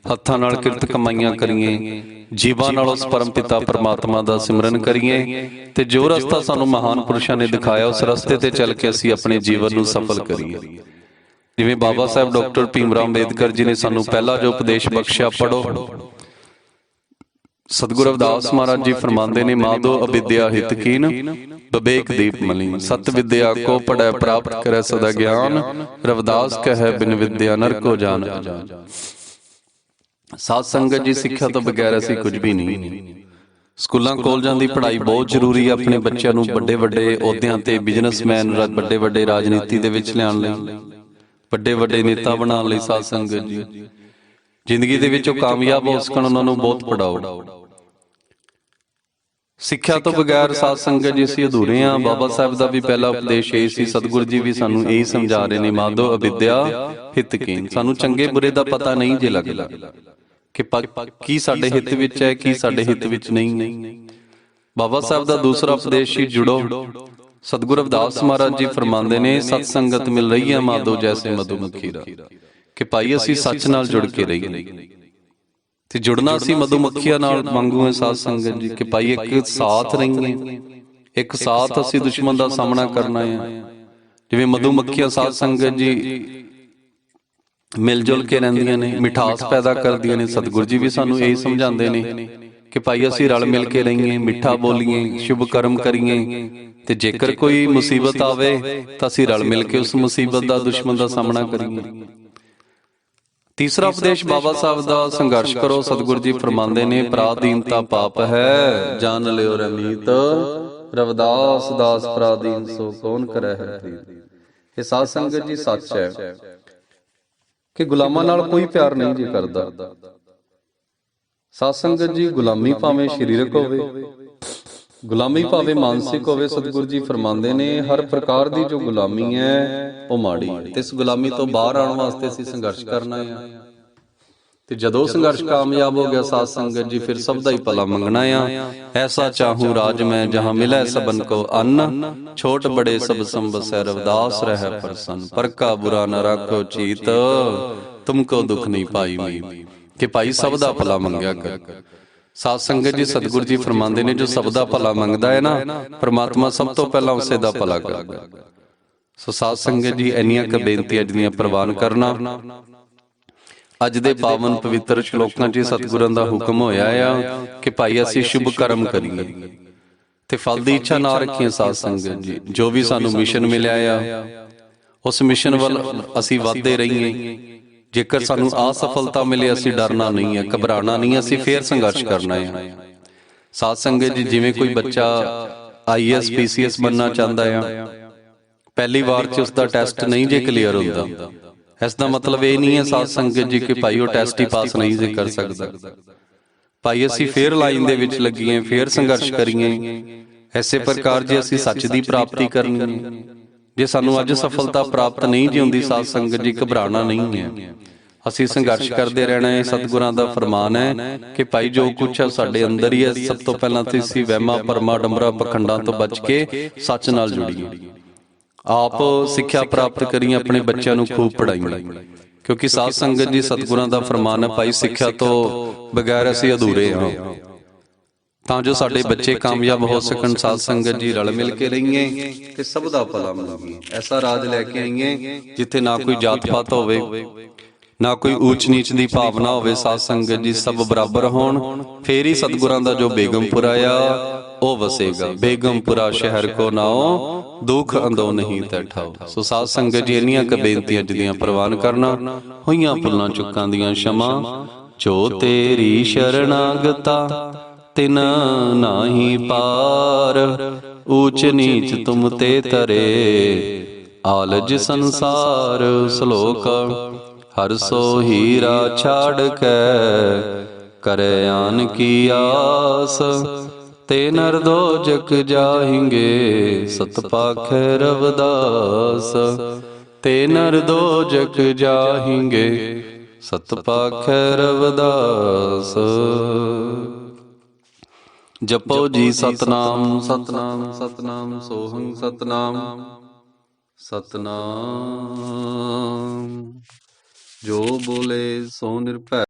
ਹੱਥਾਂ ਨਾਲ ਕਿਰਤ ਕਮਾਈਆਂ ਕਰੀਏ, ਜੀਵਾਂ ਨਾਲ ਉਸ ਪਰਮ ਪਿਤਾ ਪਰਮਾਤਮਾ ਦਾ ਸਿਮਰਨ ਕਰੀਏ ਤੇ ਜੋ ਰਸਤਾ ਸਾਨੂੰ ਮਹਾਨ ਪੁਰਸ਼ਾਂ ਨੇ ਦਿਖਾਇਆ ਉਸ ਰਸਤੇ ਤੇ ਚੱਲ ਕੇ ਅਸੀਂ ਆਪਣੇ ਜੀਵਨ ਨੂੰ ਸਫਲ ਕਰੀਏ। ਜਿਵੇਂ ਬਾਬਾ ਸਾਹਿਬ ਡਾਕਟਰ ਭੀਮ ਰਾਓ ਅੰਬੇਦਕਰ ਜੀ ਨੇ ਸਾਨੂੰ ਪਹਿਲਾ ਜੋ ਉਪਦੇਸ਼ ਬਖਸ਼ਿਆ, ਪੜੋ। ਸਤਿਗੁਰੂ ਰਵਿਦਾਸ ਮਹਾਰਾਜ ਜੀ ਫਰਮਾਉਂਦੇ ਨੇ, ਮਾਧੋ ਅਵਿਦਿਆ ਹਿਤਕੀਨ ਵਿਵੇਕ ਦੀਪ ਮਲੀਨ, ਸਤ ਵਿਦਿਆ ਕੋ ਪੜੈ ਪ੍ਰਾਪਤ ਕਰੈ ਸਦਾ ਗਿਆਨ, ਰਵਿਦਾਸ ਕਹੈ ਬਿਨ ਵਿਦਿਆ ਨਰਕੋ ਜਾਨ ਅਜਾਨ। ਸਾਧ ਸੰਗਤ ਜੀ, ਸਿੱਖਿਆ ਤੋਂ ਬਗੈਰ ਅਸੀਂ ਕੁਝ ਵੀ ਨਹੀਂ। ਸਕੂਲਾਂ ਕਾਲਜਾਂ ਦੀ ਪੜ੍ਹਾਈ ਬਹੁਤ ਜ਼ਰੂਰੀ ਹੈ ਆਪਣੇ ਬੱਚਿਆਂ ਨੂੰ ਵੱਡੇ ਵੱਡੇ ਅਹੁਦਿਆਂ ਤੇ, ਬਿਜ਼ਨਸਮੈਨ, ਵੱਡੇ ਵੱਡੇ ਰਾਜਨੀਤੀ ਦੇ ਵਿੱਚ ਲਿਆਉਣ ਲਈ, ਵੱਡੇ ਵੱਡੇ ਨੇਤਾ ਬਣਾਉਣ ਲਈ। ਸਾਧ ਸੰਗਤ ਜੀ, ਜ਼ਿੰਦਗੀ ਦੇ ਵਿੱਚ ਉਹ ਕਾਮਯਾਬ ਹੋ ਸਕਣ, ਉਹਨਾਂ ਨੂੰ ਬਹੁਤ ਪੜਾਓ। ਸਿੱਖਿਆ ਤੋਂ ਬਗੈਰ ਸਾਧ ਸੰਗਤ ਜੀ ਅਸੀਂ ਅਧੂਰੇ ਹਾਂ। ਬਾਬਾ ਸਾਹਿਬ ਦਾ ਵੀ ਪਹਿਲਾ ਉਪਦੇਸ਼ ਇਹ ਸੀ, ਸਤਿਗੁਰੂ ਜੀ ਵੀ ਸਾਨੂੰ ਇਹੀ ਸਮਝਾ ਰਹੇ ਨੇ, ਮਾਧੋ ਅਵਿਦਿਆ ਹਿਤਕੀਨ। ਸਾਨੂੰ ਚੰਗੇ ਬੁਰੇ ਦਾ ਪਤਾ ਨਹੀਂ ਜੇ ਲੱਗਦਾ ਕਿ ਕੀ ਸਾਡੇ ਹਿੱਤ ਵਿੱਚ ਹੈ, ਕੀ ਸਾਡੇ ਹਿੱਤ ਵਿੱਚ ਨਹੀਂ। ਬਾਬਾ ਸਾਹਿਬ ਦਾ ਦੂਸਰਾ ਉਪਦੇਸ਼ ਹੀ ਜੁੜੋ। ਸਤਿਗੁਰੂ ਰਵਿਦਾਸ ਮਹਾਰਾਜ ਜੀ ਫਰਮਾਉਂਦੇ ਨੇ, ਸਤ ਸੰਗਤ ਮਿਲ ਰਹੀ ਹੈ ਮਾਧੋ ਜੈਸੇ ਮਧੂਮੱਖੀ ਰਾ, ਕਿ ਭਾਈ ਅਸੀਂ ਸੱਚ ਨਾਲ ਜੁੜ ਕੇ ਰਹੀਏ ਤੇ ਜੁੜਨਾ ਅਸੀਂ ਮਧੂਮੱਖੀਆਂ ਨਾਲ ਵਾਂਗੂ ਹੈ। ਸਾਧ ਸੰਗਤ ਜੀ, ਕਿ ਭਾਈ ਇੱਕ ਸਾਥ ਰਹੀਏ, ਇੱਕ ਸਾਥ ਅਸੀਂ ਦੁਸ਼ਮਣ ਦਾ ਸਾਹਮਣਾ ਕਰਨਾ ਹੈ। ਜਿਵੇਂ ਮਧੂਮੱਖੀਆਂ ਸਾਧ ਸੰਗਤ ਜੀ ਮਿਲ ਜੁਲ ਕੇ ਰਹਿੰਦੀਆਂ ਨੇ, ਮਿਠਾਸ ਪੈਦਾ ਕਰਦੀਆਂ ਨੇ। ਸਤਿਗੁਰੂ ਜੀ ਵੀ ਸਾਨੂੰ ਇਹ ਸਮਝਾਉਂਦੇ ਨੇ ਕਿ ਭਾਈ ਅਸੀਂ ਰਲ ਮਿਲ ਕੇ ਰਹੀਏ, ਮਿੱਠਾ ਬੋਲੀਏ, ਸ਼ੁਭ ਕਰਮ ਕਰੀਏ ਤੇ ਜੇਕਰ ਕੋਈ ਮੁਸੀਬਤ ਆਵੇ ਤਾਂ ਅਸੀਂ ਰਲ ਮਿਲ ਕੇ ਉਸ ਮੁਸੀਬਤ ਦਾ, ਦੁਸ਼ਮਣ ਦਾ ਸਾਹਮਣਾ ਕਰੀਏ। ਤੀਸਰਾ ਉਪਦੇਸ਼ ਬਾਬਾ ਸਾਹਿਬ ਦਾ, ਸੰਘਰਸ਼ ਕਰੋ। ਸਤਿਗੁਰੂ ਜੀ ਫਰਮਾਉਂਦੇ ਨੇ, ਪਰਾਧੀਨਤਾ ਪਾਪ ਹੈ, ਜਾਣ ਲਿਓ ਰਮੀਤ, ਰਵਿਦਾਸ ਦਾਸ ਪਰਾਧੀਨ ਸੋ ਕੌਣ ਕਰੈ ਹੈ ਪ੍ਰੀਤ। ਇਹ ਸਾਧ ਸੰਗਤ ਜੀ ਸੱਚ ਹੈ ਕਿ ਗੁਲਾਮਾਂ ਨਾਲ ਕੋਈ ਪਿਆਰ ਨਹੀਂ ਜੀ ਕਰਦਾ। ਸਾਧ ਸੰਗਤ ਜੀ, ਗੁਲਾਮੀ ਭਾਵੇਂ ਸਰੀਰਕ ਹੋਵੇ, ਗੁਲਾਮੀ ਭਾਵੇਂ ਮਾਨਸਿਕ ਹੋਵੇ, ਸਤਿਗੁਰੂ ਜੀ ਫਰਮਾਉਂਦੇ ਨੇ ਹਰ ਪ੍ਰਕਾਰ ਦੀ ਜੋ ਗੁਲਾਮੀ ਹੈ ਉਹ ਮਾੜੀ ਹੈ ਤੇ ਇਸ ਗੁਲਾਮੀ ਤੋਂ ਬਾਹਰ ਆਉਣ ਵਾਸਤੇ ਅਸੀਂ ਸੰਘਰਸ਼ ਕਰਨਾ ਹੈ। ਤੇ ਜਦੋਂ ਸੰਘਰਸ਼ ਕਾਮਯਾਬ ਹੋ ਗਿਆ ਸਾਧ ਸੰਗਤ ਜੀ, ਫਿਰ ਸਭ ਦਾ ਹੀ ਭਲਾ ਮੰਗਣਾ ਆ। ਐਸਾ ਚਾਹੂੰ ਰਾਜ ਮੈਂ ਜਹਾਂ ਮਿਲੈ ਸਬਨ ਕੋ ਅੰਨ, ਛੋਟ ਬੜੇ ਸਭ ਸੰਬਸੈ ਰਵਿਦਾਸ ਰਹਿ ਪ੍ਰਸੰਨ, ਪਰ ਕਾ ਬੁਰਾ ਨ ਰਾਖੋ ਚੀਤ, ਤੁਮਕੋ ਦੁਖ ਨਹੀਂ ਪਾਈ ਮੀ। ਕਿ ਭਾਈ ਸਭ ਦਾ ਭਲਾ ਮੰਗਿਆ ਕਰ। ਸਾਧ ਸੰਗਤ ਜੀ, ਸਤਿਗੁਰੂ ਜੀ ਫਰਮਾਉਂਦੇ ਨੇ, ਜੋ ਸਭ ਦਾ ਭਲਾ ਮੰਗਦਾ ਹੈ ਨਾ, ਪ੍ਰਮਾਤਮਾ ਸਭ ਤੋਂ ਪਹਿਲਾਂ ਉਸੇ ਦਾ ਭਲਾ ਕਰਦਾ। ਸੋ ਸਾਧ ਸੰਗਤ ਜੀ, ਇੰਨੀਆਂ ਕੁ ਬੇਨਤੀਆਂ ਜਿਹੜੀਆਂ ਪ੍ਰਵਾਨ ਕਰਨਾ। ਅੱਜ ਦੇ ਪਾਵਨ ਪਵਿੱਤਰ ਸ਼ਲੋਕਾਂ 'ਚ ਸਤਿਗੁਰਾਂ ਦਾ ਹੁਕਮ ਹੋਇਆ ਆ ਕਿ ਭਾਈ ਅਸੀਂ ਸ਼ੁਭ ਕਰਮ ਕਰੀਏ ਤੇ ਫਲ ਦੀ ਇੱਛਾ ਨਾ ਰੱਖੀਏ। ਸਾਧ ਸੰਗਤ ਜੀ, ਜੋ ਵੀ ਸਾਨੂੰ ਮਿਸ਼ਨ ਮਿਲਿਆ ਆ ਉਸ ਮਿਸ਼ਨ ਵੱਲ ਅਸੀਂ ਵਧਦੇ ਰਹੀਏ। ਜੇਕਰ ਸਾਨੂੰ ਅਸਫਲਤਾ ਮਿਲੇ, ਅਸੀਂ ਡਰਨਾ ਨਹੀਂ ਹੈ, ਘਬਰਾਣਾ ਨਹੀਂ, ਅਸੀਂ ਫੇਰ ਸੰਘਰਸ਼ ਕਰਨਾ ਹੈ। ਸਾਧ ਸੰਗਤ ਜੀ, ਜਿਵੇਂ ਕੋਈ ਬੱਚਾ IAS PCS ਬਣਨਾ ਚਾਹੁੰਦਾ ਆ, ਪਹਿਲੀ ਵਾਰ 'ਚ ਉਸਦਾ ਟੈਸਟ ਨਹੀਂ ਜੇ ਕਲੀਅਰ ਹੁੰਦਾ, ਇਸ ਦਾ ਮਤਲਬ ਇਹ ਨਹੀਂ ਹੈ ਸਾਧ ਸੰਗਤ ਜੀ ਕਿ ਭਾਈ ਉਹ ਟੈਸਟ ਹੀ ਪਾਸ ਨਹੀਂ ਜੇ ਕਰ ਸਕਦਾ। ਭਾਈ ਅਸੀਂ ਫੇਰ ਲਾਈਨ ਦੇ ਵਿੱਚ ਲੱਗੀਏ, ਫੇਰ ਸੰਘਰਸ਼ ਕਰੀਏ। ਐਸੇ ਪ੍ਰਕਾਰ ਜੇ ਅਸੀਂ ਸੱਚ ਦੀ ਪ੍ਰਾਪਤੀ ਕਰਨੀ ਹੈ, ਜੇ ਸਾਨੂੰ ਅੱਜ ਸਫਲਤਾ ਪ੍ਰਾਪਤ ਨਹੀਂ ਜੀ ਹੁੰਦੀ, ਸਾਧ ਸੰਗਤ ਜੀ ਘਬਰਾਣਾ ਨਹੀਂ ਹੈ, ਅਸੀਂ ਸੰਘਰਸ਼ ਕਰਦੇ ਰਹਿਣਾ ਹੈ। ਸਤਿਗੁਰਾਂ ਦਾ ਫਰਮਾਨ ਹੈ ਕਿ ਭਾਈ ਜੋ ਕੁਛ ਹੈ ਸਾਡੇ ਅੰਦਰ ਹੀ ਹੈ। ਸਭ ਤੋਂ ਪਹਿਲਾਂ ਤੇ ਅਸੀਂ ਵਹਿਮਾਂ ਭਰਮਾਂ ਡੰਬਰਾਂ ਪਖੰਡਾਂ ਤੋਂ ਬਚ ਕੇ ਸੱਚ ਨਾਲ ਜੁੜੀਏ, ਆਪ ਸਿੱਖਿਆ ਪ੍ਰਾਪਤ ਕਰੀਏ, ਆਪਣੇ ਬੱਚਿਆਂ ਨੂੰ ਖੂਬ ਪੜ੍ਹਾਈਏ। ਕਿਉਂਕਿ ਸਾਧ ਸੰਗਤ ਜੀ, ਸਤਿਗੁਰਾਂ ਦਾ ਫਰਮਾਨ ਹੈ, ਭਾਈ ਸਿੱਖਿਆ ਤੋਂ ਬਗੈਰ ਅਸੀਂ ਅਧੂਰੇ ਹਾਂ। ਤਾਂ ਜੋ ਸਾਡੇ ਬੱਚੇ ਕਾਮਯਾਬ ਹੋ ਸਕਣ, ਸਾਧ ਸੰਗਤ ਜੀ ਰਲ ਮਿਲ ਕੇ ਰਹੀਏ ਤੇ ਸਭ ਦਾ ਭਲਾ ਮੰਗੀਏ। ਐਸਾ ਰਾਜ ਲੈ ਕੇ ਆਈਏ ਜਿੱਥੇ ਨਾ ਕੋਈ ਜਾਤ ਪਾਤ ਹੋਵੇ, ਨਾ ਕੋਈ ਊਚ ਨੀਚ ਦੀ ਭਾਵਨਾ ਹੋਵੇ। ਸਾਧ ਸੰਗਤ ਜੀ ਸਭ ਬਰਾਬਰ ਹੋਣ, ਫੇਰ ਹੀ ਸਤਿਗੁਰਾਂ ਦਾ ਜੋ ਬੇਗਮਪੁਰਾ ਆ ਉਹ ਵਸੇਗਾ। ਬੇਗਮਪੁਰਾ ਸ਼ਹਿਰ ਕੋ ਨਾਓ, ਦੁੱਖ ਅੰਦੋ ਨਹੀਂ ਤੈ ਠਾਓ। ਸੋ ਸਾਧ ਸੰਗਤ ਜੀ, ਇੰਨੀਆਂ ਕ ਬੇਨਤੀਆਂ ਜਿਹਦੀਆਂ ਪ੍ਰਵਾਨ ਕਰਨਾ। ਹੋਈਆਂ ਭੁੱਲਾਂ ਚੁੱਕਾਂ ਦੀਆਂ क्षमा, ਜੋ ਤੇਰੀ ਸ਼ਰਨਾਗਤਾ ਤਿਨ ਨਾਹੀ ਪਾਰ, ਊਚ ਨੀਚ ਤੁਮ ਤੇ ਤਰੇ ਆਲਜ ਸੰਸਾਰ। ਸ਼ਲੋਕ ਹਰ ਸੋ ਹੀਰਾ ਛਾੜ ਕੈ, ਕਰੇ ਆਨ ਕੀ ਆਸ, ਤੇ ਨਰ ਦੋਜਕ ਜਾਹਿੰਗੇ, ਸਤ ਪਾਖੈ ਰਵਿਦਾਸ। ਤੇ ਨਰ ਦੋਜਕ ਜਾਹਿੰਗੇ, ਸਤ ਪਾਖੈ ਰਵਿਦਾਸ। ਜਪੋ ਜੀ ਸਤਨਾਮ ਸਤਨਾਮ ਸਤਨਾਮ, ਸੋਹੰ ਸਤਨਾਮ ਸਤਨਾਮ। ਜੋ ਬੋਲੇ ਸੋ ਨਿਰਭੈ।